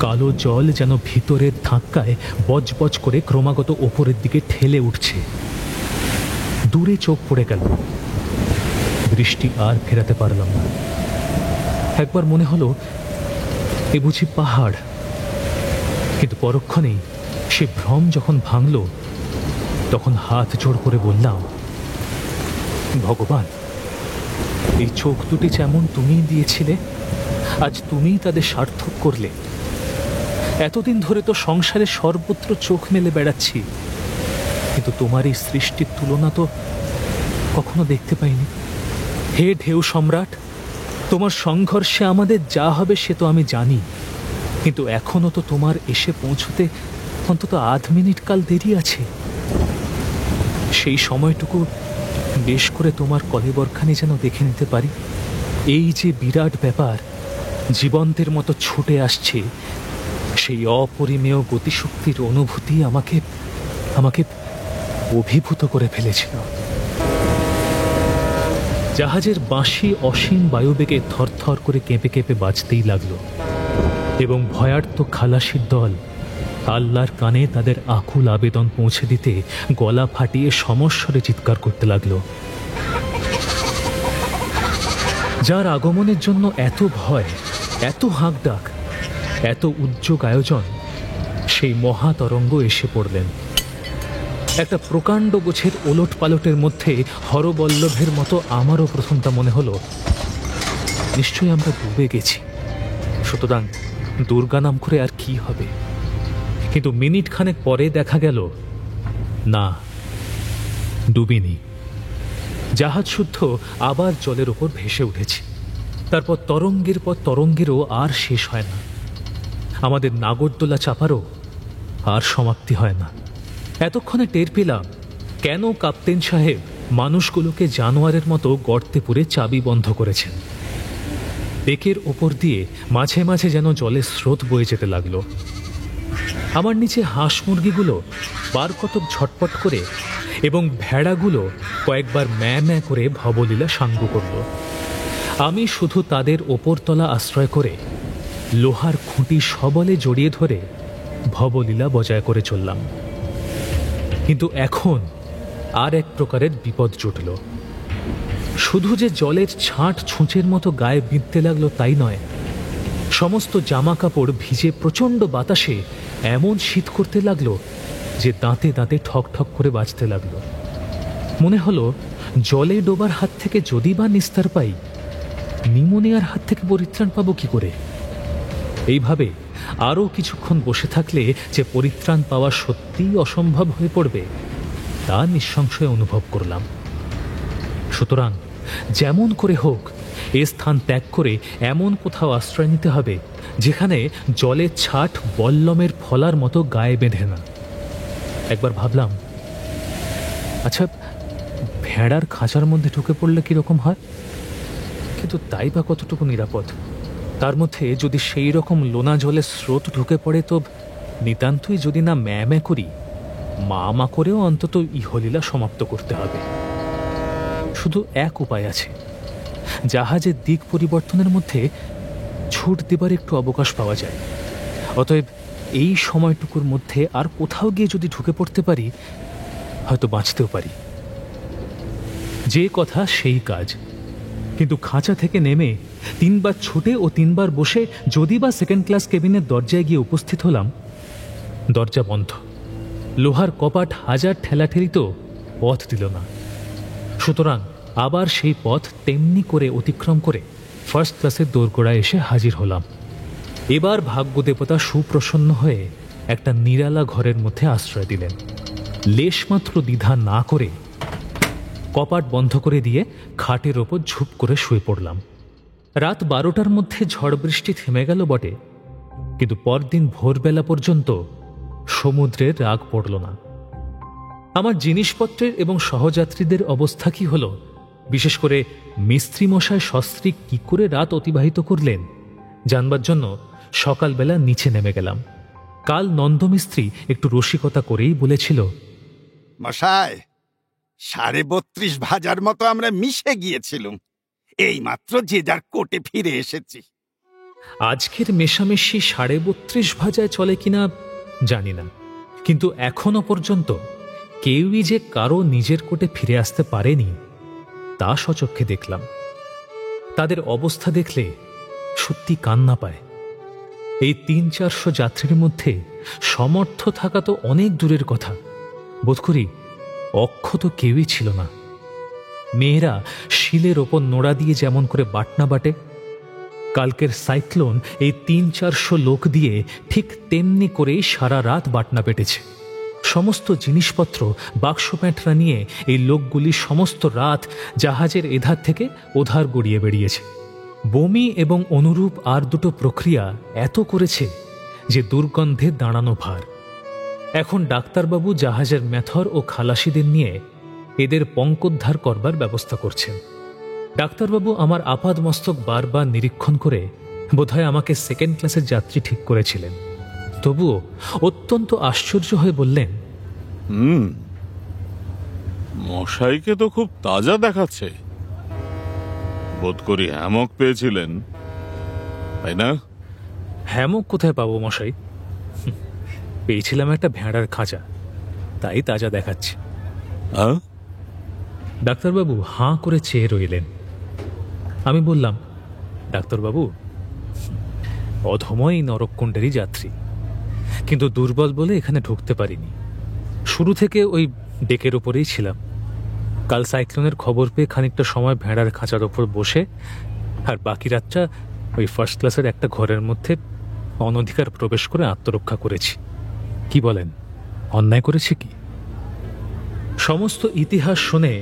কালো জল যেন ভিতরের ধাক্কায় বজবজ করে ক্রমাগত ওপরের দিকে ঠেলে উঠছে। দূরে চোখ পড়ে গেল। দৃষ্টি আর ফেরাতে পারলাম না। একবার মনে হলো এ বুঝি পাহাড়, কিন্তু পরক্ষণেই সে ভ্রম যখন ভাঙল তখন হাত জোড় করে বললাম, ভগবান, এই চোখ দুটি যেমন তুমিই দিয়েছিলে, আজ তুমিই তাদের সার্থক করলে। এতদিন ধরে তো সংসারে সর্বত্র চোখ মেলে বেড়াচ্ছি, কিন্তু তোমার এই সৃষ্টির তুলনা তো কখনো দেখতে পাইনি। হে ঢেউ সম্রাট, তোমার সংঘর্ষে আমাদের যা হবে সে তো আমি জানি, কিন্তু এখনো তো তোমার এসে পৌঁছতে অন্তত আধ মিনিট কাল দেরি আছে। সেই সময়টুকু বেশ করে তোমার কলেবরখানি যেন দেখে নিতে পারি। এই যে বিরাট ব্যাপার জীবন্তের মতো ছুটে আসছে, সেই অপরিমেয় গতিশক্তির অনুভূতি আমাকে আমাকে অভিভূত করে ফেলেছিল। জাহাজের বাঁশি অসীম বায়ুবেগে থরথর করে কেঁপে কেঁপে বাজতেই লাগলো এবং ভয়ার্ত খালাসির দল আল্লাহর কানে তাদের আকুল আবেদন পৌঁছে দিতে গলা ফাটিয়ে সমস্বরে চিৎকার করতে লাগলো। যার আগমনের জন্য এত ভয়, এত হাঁকডাক, এত উদ্যোগ আয়োজন, সেই মহাতরঙ্গ এসে পড়লেন। একটা প্রকাণ্ড গোছের ওলট পালটের মধ্যে হরবল্লভের মতো আমারও প্রথমটা মনে হলো নিশ্চয়ই আমরা ডুবে গেছি, সুতরাং দুর্গা নাম করে আর কি হবে। কিন্তু মিনিট খানেক পরে দেখা গেল না, ডুবিনি। জাহাজ শুদ্ধ আবার জলের ওপর ভেসে উঠেছে। তারপর তরঙ্গের পর তরঙ্গেরও আর শেষ হয় না। আমাদের নাগরদোলা চাপারও আর সমাপ্তি হয় না। এতক্ষণে টের পেলাম কেন কাপ্তেন সাহেব মানুষগুলোকে জানোয়ারের মতো গর্তে পুরে চাবি বন্ধ করেছেন। পেকের ওপর দিয়ে মাঝে মাঝে যেন জলের স্রোত বয়ে যেতে লাগলো। আমার নিচে হাঁস মুরগিগুলো বার কতক ঝটপট করে এবং ভেড়াগুলো কয়েকবার ম্যাঁ ম্যাঁ করে ভবলীলা সাঙ্গ করল। আমি শুধু তাদের ওপরতলা আশ্রয় করে লোহার খুঁটি সবলে জড়িয়ে ধরে ভবলীলা বজায় করে চললাম। কিন্তু এখন আর এক প্রকারের বিপদ জুটল। শুধু যে জলের ছাঁট ছুঁচের মতো গায়ে বিঁধতে লাগলো তাই নয়, সমস্ত জামা কাপড় ভিজে প্রচণ্ড বাতাসে এমন শীত করতে লাগলো যে দাঁতে দাঁতে ঠক ঠক করে বাজতে লাগলো। মনে হলো জলে ডোবার হাত থেকে যদি বা নিস্তার পাই, নিউমোনিয়ার হাত থেকে পরিত্রাণ পাবো কি করে। এইভাবে আরও কিছুক্ষণ বসে থাকলে যে পরিত্রাণ পাওয়া সত্যিই অসম্ভব হয়ে পড়বে তা নিঃসংশয়ে অনুভব করলাম। সুতরাং যেমন করে হোক এ স্থান ত্যাগ করে এমন কোথাও আশ্রয় নিতে হবে যেখানে জলের ছাট বল্লমের ফলার মতো গায়ে বেঁধে না। একবার ভাবলাম, আচ্ছা ভেড়ার খাঁচার মধ্যে ঢুকে পড়লে কিরকম হয়, কিন্তু তাই বা কতটুকু নিরাপদ। তার মধ্যে যদি সেই রকম লোনা জলের স্রোত ঢুকে পড়ে তো নিতান্তই যদি না ম্যাঁ ম্যাঁ করি, মা মা করেও অন্তত ইহলীলা সমাপ্ত করতে হবে। শুধু এক উপায় আছে, জাহাজের দিক পরিবর্তনের মধ্যে ছুট দেবার একটু অবকাশ পাওয়া যায়। অতএব এই সময়টুকুর মধ্যে আর কোথাও গিয়ে যদি ঢুকে পড়তে পারি, হয়তো বাঁচতেও পারি। যে কথা সেই কাজ। কিন্তু খাঁচা থেকে নেমে 3 বার ছুটে ও 3 বার বসে যদি বা সেকেন্ড ক্লাস কেবিনের দরজায় গিয়ে উপস্থিত হলাম, দরজা বন্ধ। লোহার কপাট হাজার ঠেলাঠেলিতেও পথ দিল না। সুতরাং আবার সেই পথ তেমনি করে অতিক্রম করে ফার্স্ট ক্লাসের দোরগোড়ায় এসে হাজির হলাম। এবার ভাগ্যদেবতা সুপ্রসন্ন হয়ে একটা নিরালা ঘরের মধ্যে আশ্রয় দিলেন। লেশমাত্র দ্বিধা না করে কপাট বন্ধ করে দিয়ে খাটের ওপর ঝুপ করে শুয়ে পড়লাম। রাত 12টার মধ্যে ঝড় বৃষ্টি থেমে গেল বটে, কিন্তু পরদিন ভোরবেলা পর্যন্ত সমুদ্রের রাগ পড়ল না। আমার জিনিসপত্রের এবং সহযাত্রীদের অবস্থা কি হল, বিশেষ করে মিস্ত্রি মশাই সস্ত্রীক কি করে রাত অতিবাহিত করলেন জানবার জন্য সকালবেলা নিচে নেমে গেলাম। কাল নন্দমিস্ত্রি একটু রসিকতা করেই বলেছিল, মশাই 32.5 ভাজার মতো আমরা মিশে গিয়েছিলাম, এই মাত্র যে যার কোটে ফিরে এসেছি। আজকের মেশামেশি 32.5 ভাজায় চলে কিনা জানি না, কিন্তু এখনো পর্যন্ত কেউই যে কারো নিজের কোটে ফিরে আসতে পারেনি তা সচক্ষে দেখলাম। তাদের অবস্থা দেখলে সত্যি কান্না পায়। এই 300-400 যাত্রীর মধ্যে সমর্থ থাকা তো অনেক দূরের কথা, বোধ করি অক্ষত কেউই ছিল না। মেয়েরা শিলের ওপর নোড়া দিয়ে যেমন করে বাটনা বাটে, কালকের সাইক্লোন এই ৩-৪০০ লোক দিয়ে ঠিক তেমনি করেই সারা রাত বাটনা পেটেছে। সমস্ত জিনিসপত্র বাক্স প্যাঁটরা নিয়ে এই লোকগুলি সমস্ত রাত জাহাজের এধার থেকে ওধার গড়িয়ে বেরিয়েছে। বমি এবং অনুরূপ আর দুটো প্রক্রিয়া এত করেছে যে দুর্গন্ধে দাঁড়ানো ভার। এখন ডাক্তারবাবু জাহাজের মেথর ও খালাসিদের নিয়ে এদের পঙ্কোদ্ধার করবার ব্যবস্থা করছেন। ডাক্তারবাবু আমার আপাদ মস্তক বারবার নিরীক্ষণ করে বোধহয় আমাকে সেকেন্ড ক্লাসের যাত্রী ঠিক করেছিলেন। তবুও অত্যন্ত আশ্চর্য হয়ে বললেন, মশাইকে তো খুব তাজা দেখাচ্ছে। বোধ করি হ্যামক পেয়েছিলেন, তাই না? হ্যামক কোথায় পাবো মশাই? পেয়েছিলাম একটা ভেড়ার খাঁচা, তাই তাজা দেখাচ্ছে। ডাক্তারবাবু হাঁ করে চেয়ে রইলেন। আমি বললাম, ডাক্তারবাবু, অধমই নরককুণ্ডেরই যাত্রী, কিন্তু দুর্বল বলে এখানে ঢুকতে পারিনি। শুরু থেকে ওই ডেকের ওপরেই ছিলাম। কাল সাইক্লোনের খবর পেয়ে খানিকটা সময় ভেড়ার খাঁচার ওপর বসে, আর বাকি রাতটা ওই ফার্স্ট ক্লাসের একটা ঘরের মধ্যে অনধিকার প্রবেশ করে আত্মরক্ষা করেছি। কি বলেন, অন্যায় করেছি কি? সমস্ত ইতিহাস শুনে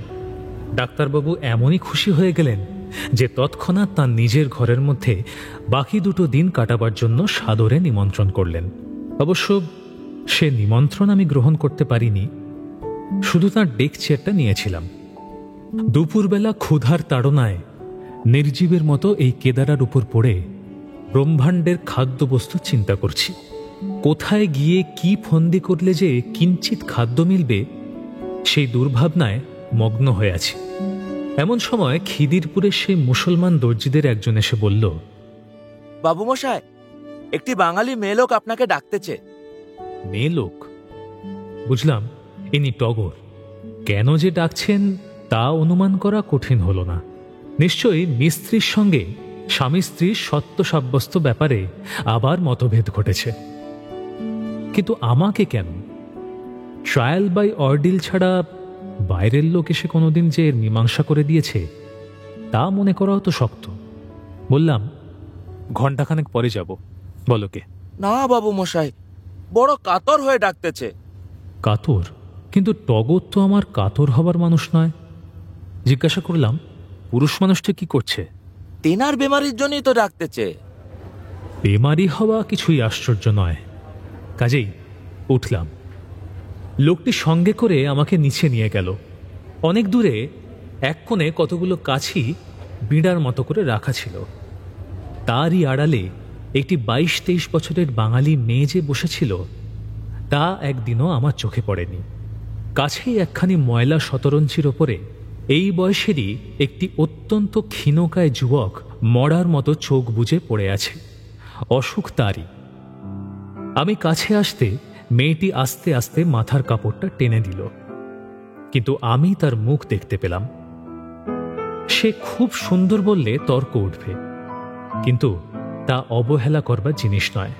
ডাক্তারবাবু এমনই খুশি হয়ে গেলেন যে তৎক্ষণাৎ তার নিজের ঘরের মধ্যে বাকি দুটো দিন কাটাবার জন্য সাদরে নিমন্ত্রণ করলেন। অবশ্য সে নিমন্ত্রণ আমি গ্রহণ করতে পারিনি, শুধু তাঁর ডেক চেয়ারটা নিয়েছিলাম। দুপুরবেলা ক্ষুধার তাড়নায় নির্জীবের মতো এই কেদারার উপর পড়ে ব্রহ্মাণ্ডের খাদ্যবস্তু চিন্তা করছি। কোথায় গিয়ে কি ফন্দি করলে যে কিঞ্চিত খাদ্য মিলবে, সেই দুর্ভাবনায় মগ্ন হয়ে আছি। এমন সময় খিদিরপুরে সেই মুসলমান দর্জিদের একজন এসে বলল, বাবু মশাই, একটি বাঙালি মেয়েলোক আপনাকে ডাকতেছে। মেয়েলোক? বুঝলাম ইনি টগর। কেন যে ডাকছেন তা অনুমান করা কঠিন হল না। নিশ্চয়ই মিস্ত্রির সঙ্গে স্বামী স্ত্রীর সত্য সাব্যস্ত ব্যাপারে আবার মতভেদ ঘটেছে। কিন্তু আমাকে কেন? ট্রায়াল বাই অর্ডিল ছাড়া বাইরের লোক এসে কোনোদিন যে মীমাংসা করে দিয়েছে তা মনে করাও তো শক্ত। বললাম, ঘণ্টাখানেক পরে যাব। বলো কে? না বাবু মশাই, বড় কাতর হয়ে ডাকতেছে। কাতর? কিন্তু টগর তো আমার কাতর হবার মানুষ নয়। জিজ্ঞাসা করলাম, পুরুষ মানুষটা কি করছে? তেনার বেমারির জন্যই তো ডাকতেছে। বেমারি হওয়া কিছুই আশ্চর্য নয়। কাজেই উঠলাম। লোকটি সঙ্গে করে আমাকে নিচে নিয়ে গেল। অনেক দূরে এক কোণে কতগুলো কাছি বিড়ার মতো করে রাখা ছিল। তারই আড়ালে একটি 22-23 বছরের বাঙালি মেয়ে যে বসেছিল তা একদিনও আমার চোখে পড়েনি। কাছেই একখানি ময়লা শতরঞ্চির ওপরে এই বয়সেরই একটি অত্যন্ত ক্ষীণকায় যুবক মরার মতো চোখ বুজে পড়ে আছে। অসুখ তারই। আমি কাছে আসতে মেয়েটি আস্তে আস্তে মাথার কাপড়টা টেনে দিল, কিন্তু আমি তার মুখ দেখতে পেলাম। সে খুব সুন্দর বললে তর্ক উঠবে, কিন্তু তা অবহেলা করবার জিনিস নয়।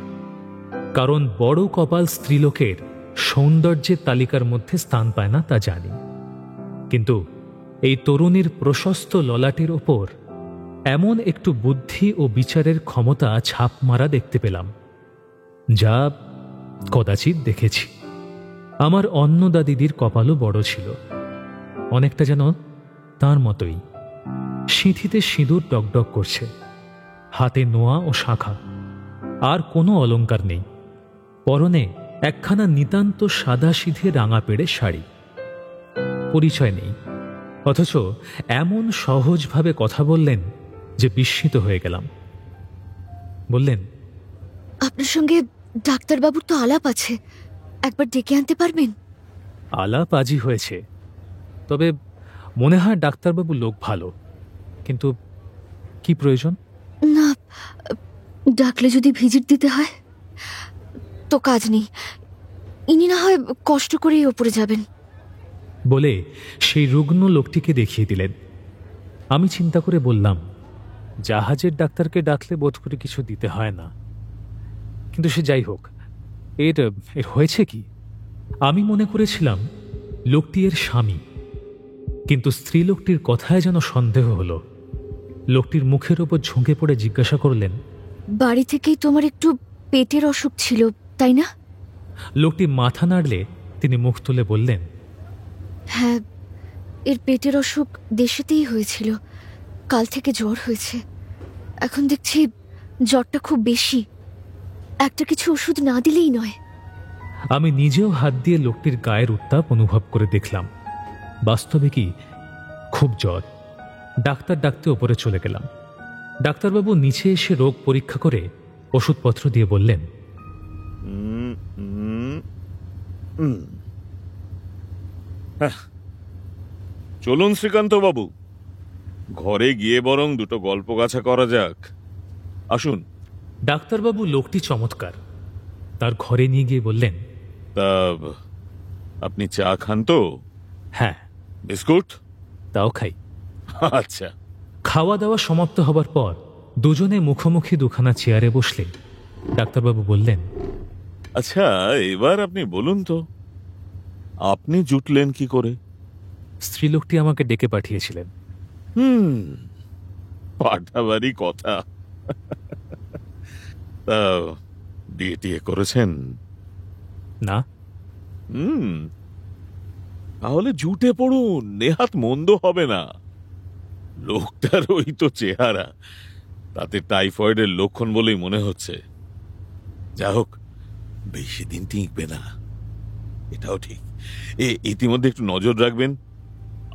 কারণ বড় কপাল স্ত্রীলোকের সৌন্দর্যের তালিকার মধ্যে স্থান পায় না তা জানি। কিন্তু এই তরুণীর প্রশস্ত ললাটের ওপর এমন একটু বুদ্ধি ও বিচারের ক্ষমতা ছাপ মারা দেখতে পেলাম, যা কদাচিৎ দেখেছি। আমার অন্নদা দিদির কপালও বড় ছিল, অনেকটা যেন তার মতোই। সিঁথিতে সিঁদুর ডকডক করছে, হাতে নোয়া ও শাখা, আর কোনো অলংকার নেই। পরনে একখানা নিতান্ত সাদা সিধে রাঙা পেড়ে শাড়ি। পরিচয় নেই, অথচ এমন সহজভাবে কথা বললেন যে বিস্মিত হয়ে গেলাম। বললেন, আপনার সঙ্গে ডাক্তারবাবুর তো আলাপ আছে, একবার ডেকে আনতে পারবেন? আলাপ আজই হয়েছে, তবে মনে হয় ডাক্তারবাবু লোক ভালো। কিন্তু কি প্রয়োজন? না, ডাকলে যদি ভিজিট দিতে হয় তো কাজ নেই, ইনি না হয় কষ্ট করেই ওপরে যাবেন। বলে সেই রুগ্ন লোকটিকে দেখিয়ে দিলেন। আমি চিন্তা করে বললাম, জাহাজের ডাক্তারকে ডাকলে বোধ করে কিছু দিতে হয় না। কিন্তু সে যাই হোক, এর হয়েছে কি? আমি মনে করেছিলাম লোকটি এর স্বামী, কিন্তু স্ত্রীলোকটির কথায় যেন সন্দেহ হলো। লোকটির মুখের ওপর ঝুঁকে পড়ে জিজ্ঞাসা করলেন, বাড়ি থেকেই তোমার একটু পেটের অসুখ ছিল, তাই না? লোকটি মাথা নাড়লে তিনি মুখ তুলে বললেন, হ্যাঁ, এর পেটের অসুখ দেশেতেই হয়েছিল। কাল থেকে জ্বর হয়েছে। এখন দেখছি জ্বরটা খুব বেশি। একটা কিছু ওষুধ না দিলেই নয়। আমি নিজেও হাত দিয়ে লোকটির গায়ের উত্তাপ অনুভব করে দেখলাম। বাস্তবে কি খুব জ্বর। ডাক্তার ডাকতে ওপরে চলে গেলাম। ডাক্তারবাবু নিচে এসে রোগ পরীক্ষা করে ওষুধপত্র দিয়ে বললেন, চলুন শ্রীকান্ত বাবু, ঘরে গিয়ে বরং দুটো গল্প গাছা করা যাক। আসুন। ডাক্তারবাবু লোকটি চমৎকার। তার ঘরে নিয়ে গিয়ে বললেন, তা আপনি চা খান তো? হ্যাঁ। বিস্কুট? তাও খাই। আচ্ছা। খাওয়া দাওয়া সমাপ্ত হবার পর দুজনে মুখোমুখি দুখানা চেয়ারে বসলে ডাক্তারবাবু বললেন, আচ্ছা, এবার আপনি বলুন তো, আপনি জুটলেন কি করে? স্ত্রীলোকটি আমাকে ডেকে পাঠিয়েছিলেন। পাঠাবারই কথা। তা বিয়ে টিয়ে করেছেন? না। তাহলে জুটে পড়ুন, নেহাত মন্দ হবে না। লোকটার ওই তো চেহারা, তাতে টাইফয়েডের লক্ষণ বলেই মনে হচ্ছে। যা হোক, বেশি দিন টিকবে না, এটাও ঠিক। ইতিমধ্যে একটু নজর রাখবেন,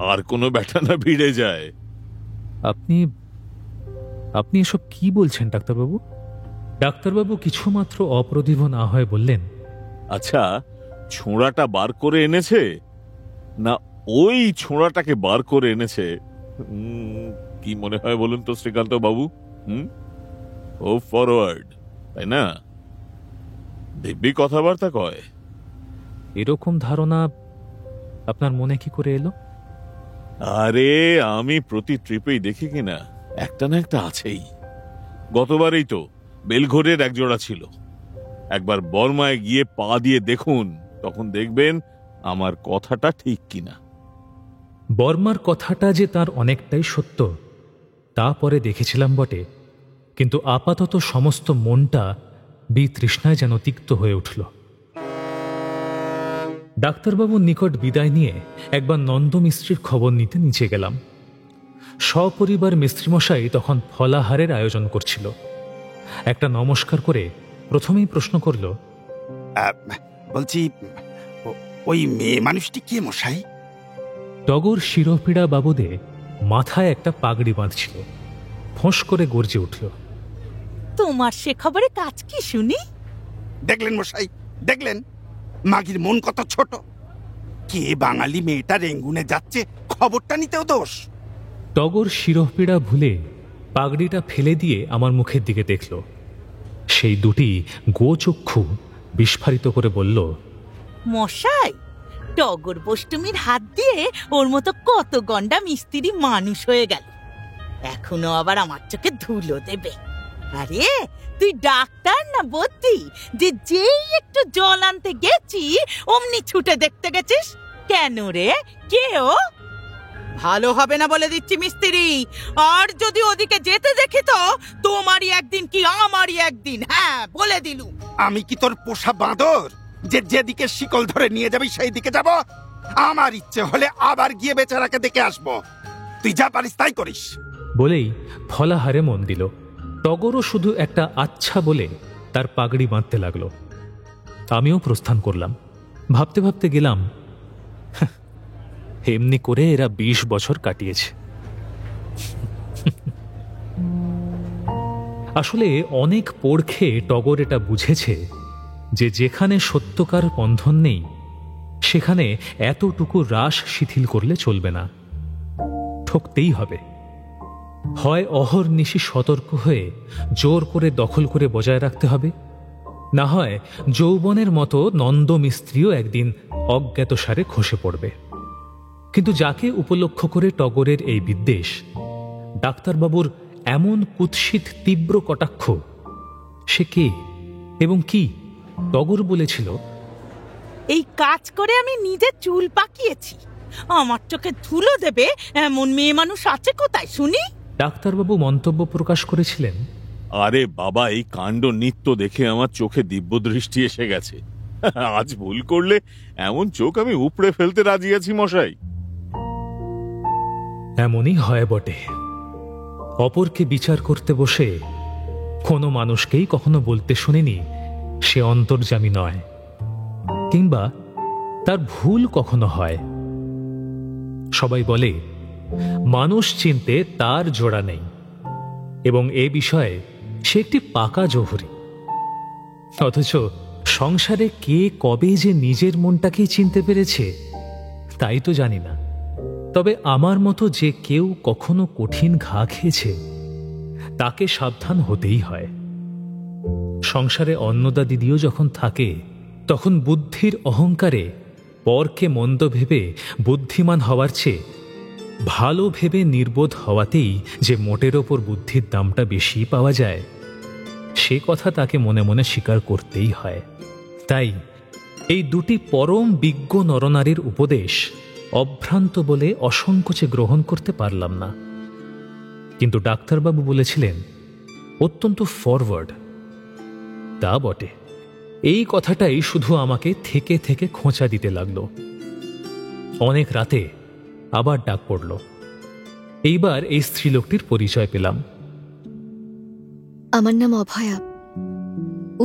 আর কোনো ব্যাটা না ভিড়ে যায়। আপনি আপনি এসব কি বলছেন ডাক্তারবাবু? ডাক্তারবাবু কিছুমাত্র অপ্রতিভ না হয়ে বললেন, আচ্ছা, ছোঁড়াটা বার করে এনেছে না ওই ছোঁড়াটাকে বার করে এনেছে? কি মনে হয় বলুন তো শ্রীকান্ত বাবু? ও ফরওয়ার্ড, তাই না? দিব্যি কথাবার্তা কয়। এরকম ধারণা আপনার মনে কি করে এলো? আরে, আমি প্রতি ট্রিপেই দেখি কিনা একটা না একটা আছেই। গতবারেই তো বেলঘোরের একজোড়া ছিল। একবার বর্মায় গিয়ে পা দিয়ে দেখুন, তখন দেখবেন আমার কথাটা ঠিক কিনা। বর্মার কথাটা যে তার অনেকটাই সত্য তা পরে দেখেছিলাম বটে, কিন্তু আপাতত সমস্ত মনটা বিতৃষ্ণায় যেন তিক্ত হয়ে উঠল। ডাক্তারবাবুর নিকট বিদায় নিয়ে একবার নন্দ মিস্ত্রির খবর নিতে নিচে গেলাম। সপরিবার মিস্ত্রিমশাই তখন ফলাহারের আয়োজন করছিল। একটা নমস্কার করে প্রথমেই প্রশ্ন করল, বলছি, ওই মেয়ে মানুষটি কে মশাই? টগর শিরোপীড়া বাবদে মাথায় একটা পাগড়ি বাঁধছিল। ফোঁস করে গর্জে উঠল, তোমার সে খবরে কাজ কি শুনি? দেখলেন মশাই, দেখলেন মাগির মন কত ছোট। কে বাঙালি মেয়েটা রেঙ্গুনে যাচ্ছে, খবরটা নিতেও দোষ। টগর শিরোপীড়া ভুলে পাগড়িটা ফেলে দিয়ে আমার মুখের দিকে দেখল। সেই দুটি গোচক্ষু বিস্ফারিত করে বলল, মশাই, টগর বষ্টমীর হাত দিয়ে ওর মতো কত গন্ডা মিস্ত্রি মানুষ হয়ে গেল, এখনো আবার আমার চোখে ধুলো দেবে। আরে তুই ডাক্তার না বদ্যি যে যেই একটু জল আনতে গেছি অমনি ছুটে দেখতে গেছিস? কেন রে, কে ও? ভালো হবে না বলে দিচ্ছি মিস্ত্রি। আর যদি ওদিকে যেতে দেখি তো তোমারই একদিন কি আমারই একদিন। হ্যাঁ, বলে দিলু। আমি কি তোর পোষা বাঁদর যে যেদিকে শিকল ধরে নিয়ে যাবি সেই দিকে যাব? আমার ইচ্ছে হলে আবার গিয়ে বেচারাকে দেখে আসবো। তুই যা পারিস তাই করিস। বলেই ফলাহারে মন দিল। টগরও শুধু একটা আচ্ছা বলে তার পাগড়ি বাঁধতে লাগলো। আমিও প্রস্থান করলাম। ভাবতে ভাবতে গেলাম, এমনি করে এরা 20 বছর কাটিয়েছে। আসলে অনেক পোড় খেয়ে টগর এটা বুঝেছে যে যেখানে সত্যকার বন্ধন নেই সেখানে এতটুকু রাস শিথিল করলে চলবে না, ঠকতেই হবে। হয় অহর্নিশি সতর্ক হয়ে জোর করে দখল করে বজায় রাখতে হবে, না হয় যৌবনের মতো নন্দ মিস্ত্রিও একদিন অজ্ঞাতসারে খসে পড়বে। কিন্তু যাকে উপলক্ষ করে টগরের এই বিদ্বেষ, ডাক্তারবাবুর এমন কুৎসিত তীব্র কটাক্ষ, সে কে এবং কি? টগর বলেছিল, এই কাজ করে আমি নিজে চুল পাকিয়েছি। আমার চোখে ধুলো দেবে এমন মেয়ে মানুষ আছে কোথায় শুনি? ডাক্তারবাবু মন্তব্য প্রকাশ করেছিলেন, আরে বাবা, এই কাণ্ড নিত্য দেখে আমার চোখে দিব্য দৃষ্টি এসে গেছে। আজ ভুল করলে এমন চোখ আমি উপড়ে ফেলতে রাজি আছি মশাই। এমনই হয় বটে। অপরকে বিচার করতে বসে কোনো মানুষকেই কখনো বলতে শুনিনি সে অন্তর্যামী নয়, কিংবা তার ভুল কখনো হয়। সবাই বলে মানুষ চিনতে তার জোড়া নেই, এবং এ বিষয়ে সে একটি পাকা জহুরি। অথচ সংসারে কে কবে যে নিজের মনটাকেই চিনতে পেরেছে তাই তো জানি না। তবে আমার মতো যে কেউ কখনো কঠিন ঘা খেয়েছে তাকে সাবধান হতেই হয়। সংসারে অন্নদা দিদিও যখন থাকে তখন বুদ্ধির অহংকারে পরকে মন্দ ভেবে বুদ্ধিমান হওয়ার চেয়ে ভালো ভেবে নির্বোধ হওয়াতেই যে মোটের ওপর বুদ্ধির দামটা বেশি পাওয়া যায় সে কথা তাকে মনে মনে স্বীকার করতেই হয়। তাই এই দুটি পরম বিজ্ঞ নরনারীর উপদেশ অভ্রান্ত বলে অসংকোচে গ্রহণ করতে পারলাম না। কিন্তু ডাক্তারবাবু বলেছিলেন অত্যন্ত ফরওয়ার্ড। তা বটে, এই কথাটাই শুধু আমাকে থেকে থেকে খোঁচা দিতে লাগল। অনেক রাতে আবার ডাক পড়ল। এইবার এই স্ত্রীলোকটির পরিচয় পেলাম। আমার নাম অভয়া,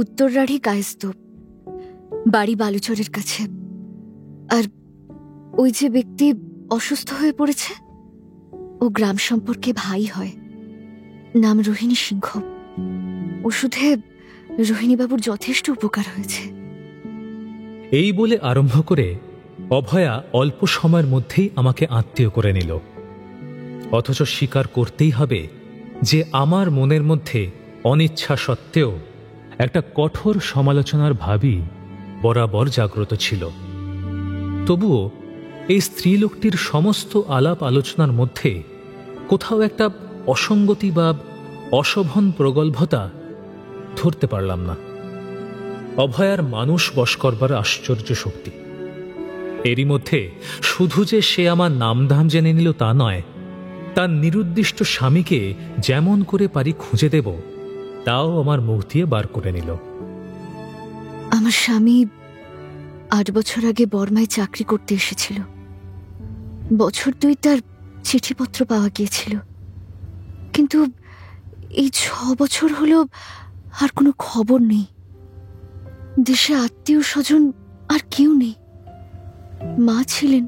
উত্তররাঢ়ী কায়স্তূপ, বাড়ি বালুচরের কাছে। আর ওই যে ব্যক্তি অসুস্থ হয়ে পড়েছে ও গ্রাম সম্পর্কে ভাই হয়, নাম রোহিণী সিংহ। ওষুধে রোহিণীবাবুর যথেষ্ট উপকার হয়েছে। এই বলে আরম্ভ করে অভয়া অল্প সময়ের মধ্যেই আমাকে আত্মীয় করে নিল। অথচ স্বীকার করতেই হবে যে আমার মনের মধ্যে অনিচ্ছা সত্ত্বেও একটা কঠোর সমালোচনার ভাবই বরাবর জাগ্রত ছিল। তবুও এই স্ত্রীলোকটির সমস্ত আলাপ আলোচনার মধ্যে কোথাও একটা অসঙ্গতি বা অশোভন প্রগল্ভতা ধরতে পারলাম না। অভয়ার মানুষ বশ করবার আশ্চর্য শক্তি। এরই মধ্যে শুধু যে সে আমার নামধাম জেনে নিল তা নয়, তার নিরুদ্দিষ্ট স্বামীকে যেমন করে পারি খুঁজে দেব তাও আমার মুখ দিয়ে বার করে নিল। আমার স্বামী 8 বছর আগে বর্মায় চাকরি করতে এসেছিল। বছর 2 তার চিঠিপত্র পাওয়া গিয়েছিল, কিন্তু এই 6 বছর হলো আর কোনো খবর নেই। দেশে আত্মীয় স্বজন আর কেউ নেই। মা ছিলেন,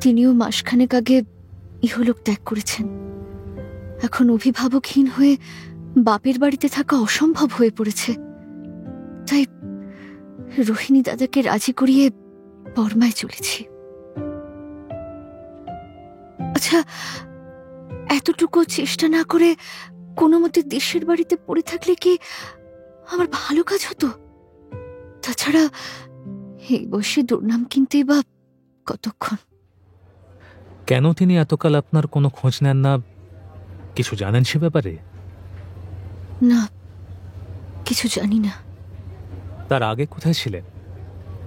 তিনিও মাসখানেক আগে ইহলোক ত্যাগ করেছেন। এখন অভিভাবকহীন হয়ে বাপের বাড়িতে থাকা অসম্ভব হয়ে পড়েছে। তাই রোহিণী দাদাকে রাজি করিয়ে বর্মায় চলেছি। আচ্ছা, এতটুকু চেষ্টা না করে কোনো মতে দেশের বাড়িতে পড়ে থাকলে কি আমার ভালো কাজ হতো? তাছাড়া এই বয়সে দুর্নাম কিনতেই বা কতক্ষণ? কেন তিনি এতকাল আপনার কোনো খোঁজ নেন না, কিছু জানেন সে ব্যাপারে? না, কিছু জানি না। তার আগে কোথায় ছিলেন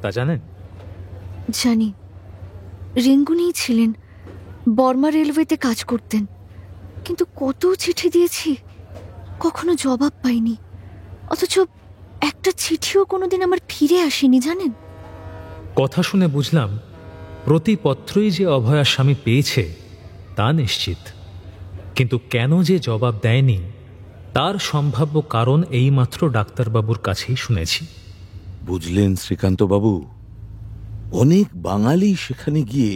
তা জানেন? জানি, রেঙ্গুনেই ছিলেন। বর্মা রেলওয়েতে কাজ করতেন। কিন্তু কত চিঠি দিয়েছি, কখনো জবাব পাইনি। অথচ একটা চিঠিও কোনোদিন আমার ফিরে আসেনি, জানেন? কথা শুনে বুঝলাম প্রতি পত্রই যে অভয়া স্বামী পেয়েছে তা নিশ্চিত, কিন্তু কেন যে জবাব দেয়নি তার সম্ভাব্য কারণ এইমাত্র ডাক্তারবাবুর কাছেই শুনেছি। বুঝলেন শ্রীকান্তবাবু, অনেক বাঙালি সেখানে গিয়ে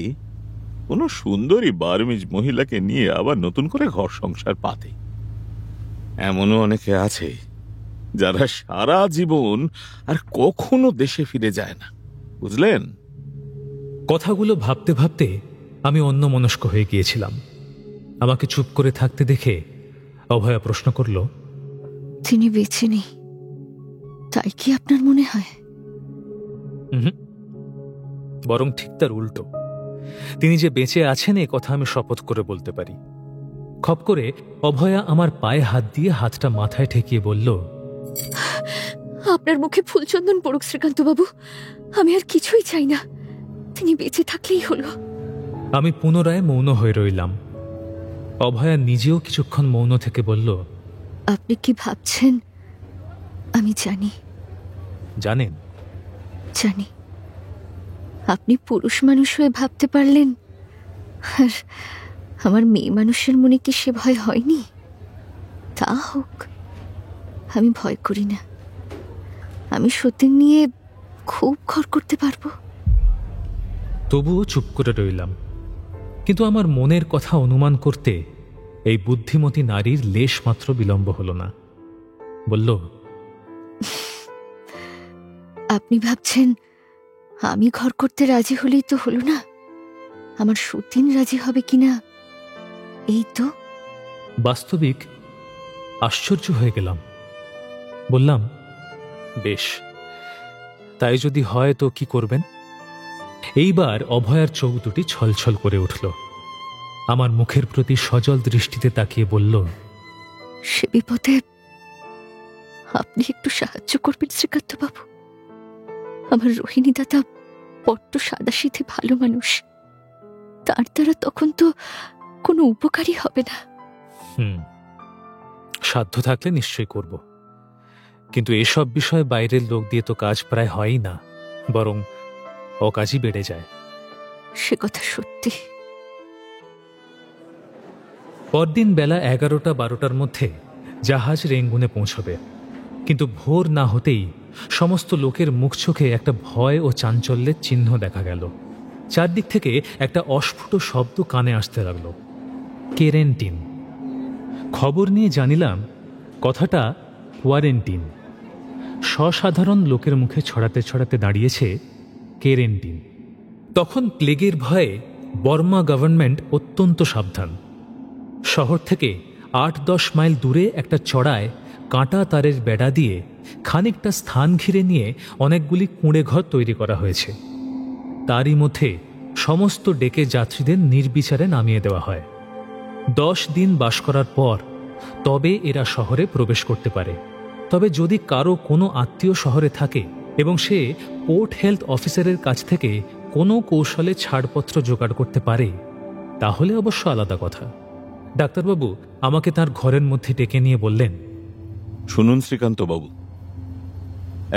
কোনো সুন্দরী বার্মিজ মহিলাকে নিয়ে আবার নতুন করে ঘর সংসার পাতে। এমনও অনেকে আছে যারা সারা জীবন আর কখনো দেশে ফিরে যায় না, বুঝলেন? কথাগুলো ভাবতে ভাবতে আমি অন্যমনস্ক হয়ে গিয়েছিলাম। আমাকে চুপ করে থাকতে দেখে অভয়া প্রশ্ন করল, তিনি বেঁচে নেই তাই কি আপনার মনে হয়? বরং ঠিক তার উল্টো। তিনি যে বেঁচে আছেন এ কথা আমি শপথ করে বলতে পারি। খপ করে অভয়া আমার পায়ে হাত দিয়ে হাতটা মাথায় ঠেকিয়ে বলল, আপনার মুখে ফুলচন্দন পড়ুক শ্রীকান্ত বাবু, আমি আর কিছুই চাই না, তিনি বেঁচে থাকলেই হলো। আমি পুনরায় মৌন হয়ে রইলাম। অভয়া নিজেও কিছুক্ষণ মৌন থেকে বলল, আপনি কি ভাবছেন আমি জানি। জানেন? জানি। আপনি পুরুষ মানুষ হয়ে ভাবতে পারলেন, আর আমার মেয়ে মানুষের মনে কি সে ভয় হয়নি? তা হোক, আমি ভয় করি না। আমি সতীন নিয়ে খুব ঘর করতে পারবো। তবুও চুপ করে রইলাম। কিন্তু আমার মনের কথা অনুমান করতে এই বুদ্ধিমতী নারীর লেশ মাত্র বিলম্ব হল না। বলল, আপনি ভাবছেন আমি ঘর করতে রাজি হলেই তো হলো না, আমার সতীন রাজি হবে কিনা এই তো। বাস্তবিক আশ্চর্য হয়ে গেলাম। বললাম, বেশ, তাই যদি হয় তো কি করবেন? এইবার অভয়ার চোখ দুটি ছলছল করে উঠল। আমার মুখের প্রতি সজল দৃষ্টিতে তাকিয়ে বলল, সে বিপদে আপনি একটু সাহায্য করবেন শ্রীকান্ত বাবু। আমার রোহিণী দাদা বড্ড সাদাসিধে ভালো মানুষ, তার দ্বারা তখন তো কোনো উপকারই হবে না। সাধ্য থাকলে নিশ্চয় করব, কিন্তু এসব বিষয়ে বাইরের লোক দিয়ে তো কাজ প্রায় হয়ই না, বরং অকাজই বেড়ে যায়। সে কথা সত্যি। পরদিন বেলা 11টা-12টার মধ্যে জাহাজ রেঙ্গুনে পৌঁছবে, কিন্তু ভোর না হতেই সমস্ত লোকের মুখ চোখে একটা ভয় ও চাঞ্চল্যের চিহ্ন দেখা গেল। চারদিক থেকে একটা অস্ফুট শব্দ কানে আসতে লাগল, কেরেন্টিন। খবর নিয়ে জানিলাম কথাটা কোয়ারেন্টিন। সসাধারণ লোকের মুখে ছড়াতে ছড়াতে দাঁড়িয়েছে কেরেন্টিন। তখন প্লেগের ভয়ে বর্মা গভর্নমেন্ট অত্যন্ত সাবধান। শহর থেকে 8-10 মাইল দূরে একটা চড়ায় কাঁটা তারের বেড়া দিয়ে খানিকটা স্থান ঘিরে নিয়ে অনেকগুলি কুঁড়ে ঘর তৈরি করা হয়েছে। তারই মধ্যে সমস্ত ডেকে যাত্রীদের নির্বিচারে নামিয়ে দেওয়া হয়। 10 দিন বাস করার পর তবে এরা শহরে প্রবেশ করতে পারে। তবে যদি কারো কোনো আত্মীয় শহরে থাকে এবং সে পোর্ট হেলথ অফিসারের কাছ থেকে কোনো কৌশলে ছাড়পত্র জোগাড় করতে পারে, তাহলে অবশ্য আলাদা কথা। ডাক্তারবাবু আমাকে তার ঘরের মধ্যে ডেকে নিয়ে বললেন, শুনুন শ্রীকান্ত বাবু,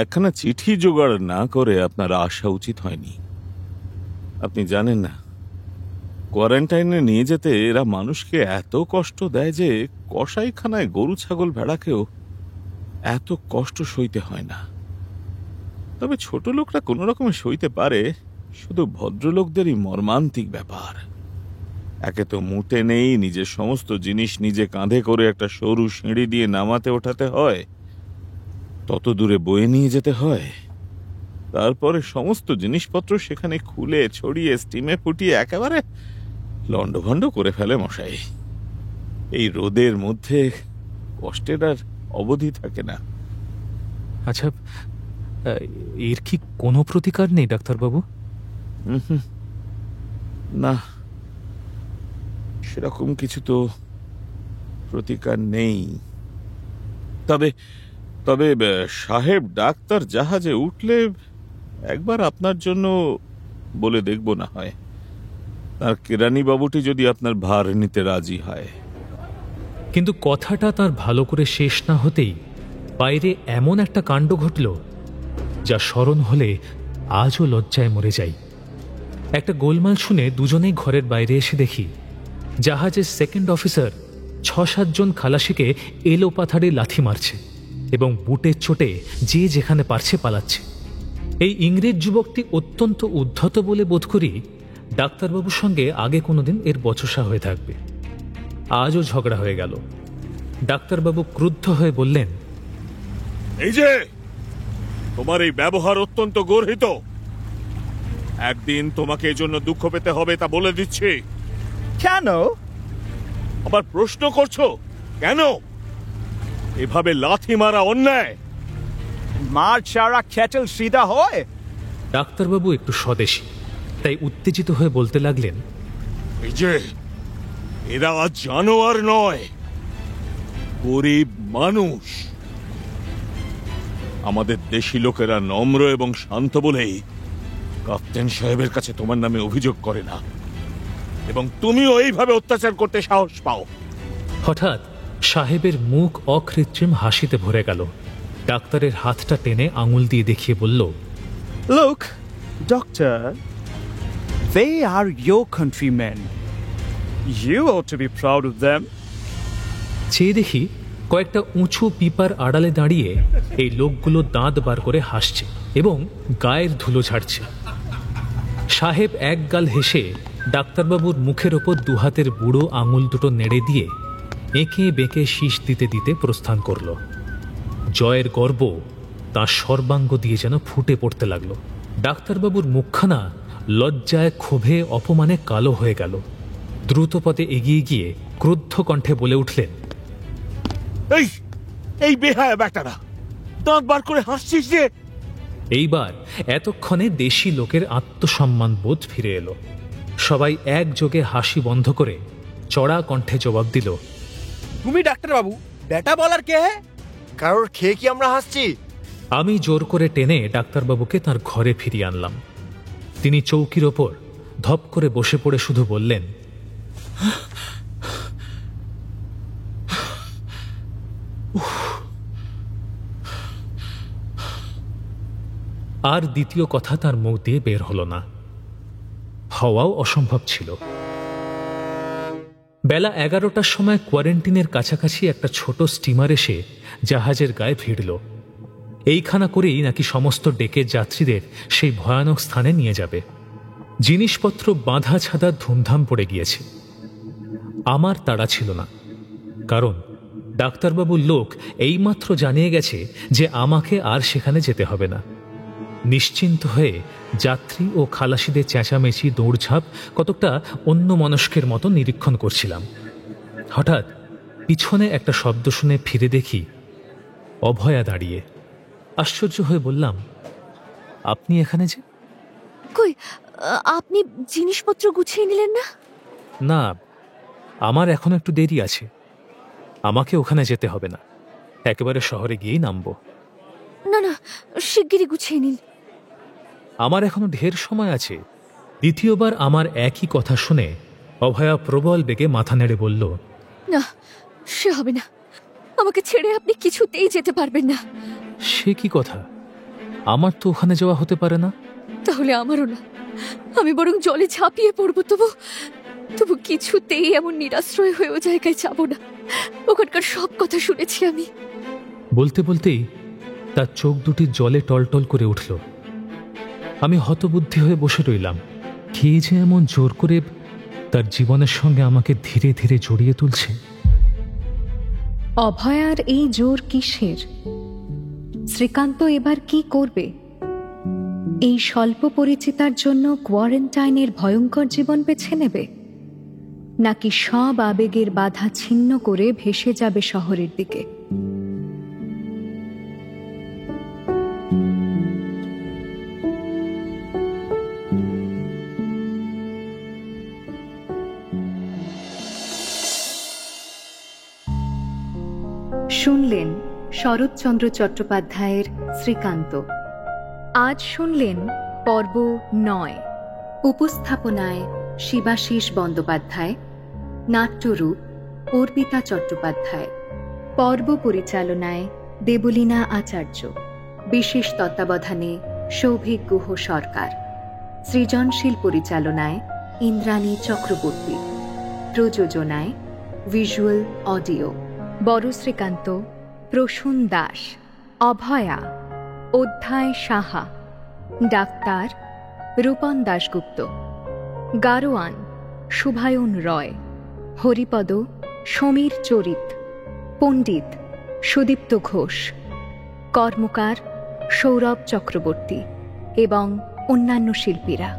একখানা চিঠি জোগাড় না করে আপনার আসা উচিত হয়নি। আপনি জানেন না, কোয়ারেন্টাইনে নিয়ে যেতে এরা মানুষকে এত কষ্ট দেয় যে কসাইখানায় গরু ছাগল ভেড়াকেও এত কষ্ট সইতে হয় না। তবে ছোট লোকরা কোনো রকমে সইতে পারে, শুধু ভদ্রলোকদেরই মর্মান্তিক ব্যাপার। একে তো মুটে নেই, নিজের সমস্ত জিনিস নিজে কাঁধে করে একটা সরু সিঁড়ি দিয়ে নামাতে ওঠাতে হয়, তত দূরে বয়ে নিয়ে যেতে হয়। তারপরে সমস্ত জিনিসপত্র সেখানে খুলে ছড়িয়ে স্টিমে ফুটিয়ে একেবারে লন্ডভন্ড করে ফেলে মশাই। এই রোদের মধ্যে কষ্টের আর অবধি থাকে না। আচ্ছা, এর কি কোনো প্রতিকার নেই ডাক্তারবাবু? না, সেরকম কিছু তো প্রতিকার নেই। তবে তবে সাহেব ডাক্তার জাহাজে উঠলে একবার আপনার জন্য বলে দেখব না হয়। তার কেরানি বাবুটি যদি আপনার ভার নিতে রাজি হয়। কিন্তু কথাটা তার ভালো করে শেষ না হতেই বাইরে এমন একটা কাণ্ড ঘটল যা স্মরণ হলে আজও লজ্জায় মরে যাই। একটা গোলমাল শুনে দুজনেই ঘরের বাইরে এসে দেখি জাহাজের সেকেন্ড অফিসার 6-7 জন খালাসিকে এলো পাথারে লাথি মারছে এবং বুটের চোটে যে যেখানে পারছে পালাচ্ছে। এই ইংরেজ যুবকটি অত্যন্ত উদ্ধত বলে বোধ করি ডাক্তারবাবুর সঙ্গে আগে কোনোদিন এর বচসা হয়ে থাকবে। আজও ঝগড়া হয়ে গেল। ডাক্তারবাবু ক্রুদ্ধ হয়ে বললেন, এই যে তোমার এই ব্যবহার অত্যন্ত গর্হিত। একদিন তোমাকে এজন্য দুঃখ পেতে হবে, তা বলে দিচ্ছি। কেন? আবার প্রশ্ন করছো কেন? এভাবে লাথি মারা অন্যায়। মার ছাড়া ক্যাটেল সিধা হয়? ডাক্তারবাবু একটু স্বদেশী, তাই উত্তেজিত হয়ে বলতে লাগলেন, এই যে এরা জানোয়ার নয়, গরিব মানুষ। আমাদের দেশি লোকেরা নম্র এবং শান্ত বলেই ক্যাপ্টেন সাহেবের কাছে তোমার নামে অভিযোগ করে না, এবং তুমিও এইভাবে অত্যাচার করতে সাহস পাও। হঠাৎ সাহেবের মুখ অকৃত্রিম হাসিতে ভরে গেল। ডাক্তারের হাতটা টেনে আঙুল দিয়ে দেখিয়ে বলল, Look, Doctor, they are your countrymen. You ought to be proud of them. চেয়ে দেখি কয়েকটা উঁচু পিপার আড়ালে দাঁড়িয়ে এই লোকগুলো দাঁত বার করে হাসছে এবং গায়ের ধুলো ঝাড়ছে। সাহেব এক গাল হেসে ডাক্তারবাবুর মুখের ওপর দুহাতের বুড়ো আঙুল দুটো নেড়ে দিয়ে এঁকে বেঁকে শীষ দিতে দিতে প্রস্থান করল। জয়ের গর্ব তাঁর সর্বাঙ্গ দিয়ে যেন ফুটে পড়তে লাগলো। ডাক্তারবাবুর মুখখানা লজ্জায়, ক্ষোভে, অপমানে কালো হয়ে গেল। দ্রুত পথে এগিয়ে গিয়ে ক্রুদ্ধ কণ্ঠে বলে উঠলেন, এই এই বেহায়া ব্যাটারা, দাঁত বার করে হাসছিস যে? এইবার এতক্ষণে দেশি লোকের আত্মসম্মান বোধ ফিরে এলো। সবাই একযোগে হাসি বন্ধ করে চড়া কণ্ঠে জবাব দিল, তুমি ডাক্তার বাবু বেটা বলার কে? কারোর খেয়ে কি আমরা হাসছি? আমি জোর করে টেনে ডাক্তারবাবুকে তার ঘরে ফিরিয়ে আনলাম। তিনি চৌকির ওপর ধপ করে বসে পড়ে শুধু বললেন, আর দ্বিতীয় কথা তার মুখ দিয়ে বের হলো না। হওয়াও অসম্ভব ছিল। বেলা 11টার সময় কোয়ারেন্টিনের কাছাকাছি একটা ছোট স্টিমার এসে জাহাজের গায়ে ভিড়ল। এইখানা করেই নাকি সমস্ত ডেকের যাত্রীদের সেই ভয়ানক স্থানে নিয়ে যাবে। জিনিসপত্র বাঁধা ছাদা ধুমধাম পড়ে গিয়েছে। আমার তাড়া ছিল না, কারণ ডাক্তারবাবুর লোক এইমাত্র জানিয়ে গেছে যে আমাকে আর সেখানে যেতে হবে না। নিশ্চিন্ত হয়ে যাত্রী ও খালাসিদের চেঁচামেচি, দৌড়ঝাঁপ কতকটা অন্য মনস্কের মতো নিরীক্ষণ করছিলাম। হঠাৎ পিছনে একটা শব্দ শুনে ফিরে দেখি অভয়া দাঁড়িয়ে। আশ্চর্য হয়ে বললাম, আপনি এখানে যে? কই, আপনি জিনিসপত্র গুছিয়ে নিলেন না? না, আমার এখন একটু দেরি আছে। আমাকে ওখানে যেতে হবে না, একেবারে শহরে গিয়েই নামবো। না না, শিগগিরই গুছিয়ে নিন। আমার এখনো ঢের সময় আছে। দ্বিতীয়বার আমার একই কথা শুনে অভয়া প্রবল বেগে মাথা নেড়ে বলল, না, সে হবে না। আমাকে ছেড়ে আপনি কিছুতেই যেতে পারবেন না। সে কি কথা? আমার তো ওখানে যাওয়া হতে পারে না। তাহলে আমারও না। আমি বরং জলে ঝাঁপিয়ে পড়বো। তবু কিছুতেই এমন নিরাশ্রয় হয়ে ও জায়গায় যাব না। ওখানকার সব কথা শুনেছি আমি। বলতে বলতেই তার চোখ দুটি জলে টলটল করে উঠল। আমি হতবুদ্ধি হয়ে বসে রইলাম। কে যে এমন জোর করে তার জীবনের সঙ্গে আমাকে ধীরে ধীরে জড়িয়ে তুলছে। অভয়ার এই জোর কিসের? শ্রীকান্ত এবার কি করবে? এই স্বল্প পরিচিতার জন্য কোয়ারেন্টাইনের ভয়ঙ্কর জীবন বেছে নেবে, নাকি সব আবেগের বাধা ছিন্ন করে ভেসে যাবে শহরের দিকে? শুনলেন শরৎচন্দ্র চট্টোপাধ্যায়ের শ্রীকান্ত। আজ শুনলেন পর্ব 9। উপস্থাপনায় শিবাশিস বন্দ্যোপাধ্যায়, নাট্যরূপ অর্পিতা চট্টোপাধ্যায়, পর্ব পরিচালনায় দেবলীনা আচার্য, বিশেষ তত্ত্বাবধানে সৌভিক গুহ সরকার, সৃজনশীল পরিচালনায় ইন্দ্রাণী চক্রবর্তী, প্রযোজনায় ভিজুয়াল অডিও। বড় শ্রীকান্ত প্রসূন দাস, অভয়া অধ্যায় সাহা, ডাক্তার রূপন দাশগুপ্ত, গারোয়ান শুভায়ন রয়, হরিপদ সমীর চরিত, পণ্ডিত সুদীপ্ত ঘোষ, কর্মকার সৌরভ চক্রবর্তী এবং অন্যান্য শিল্পীরা।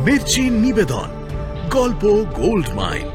মির্চি নিবেদন গল্প গোল্ড মাইন।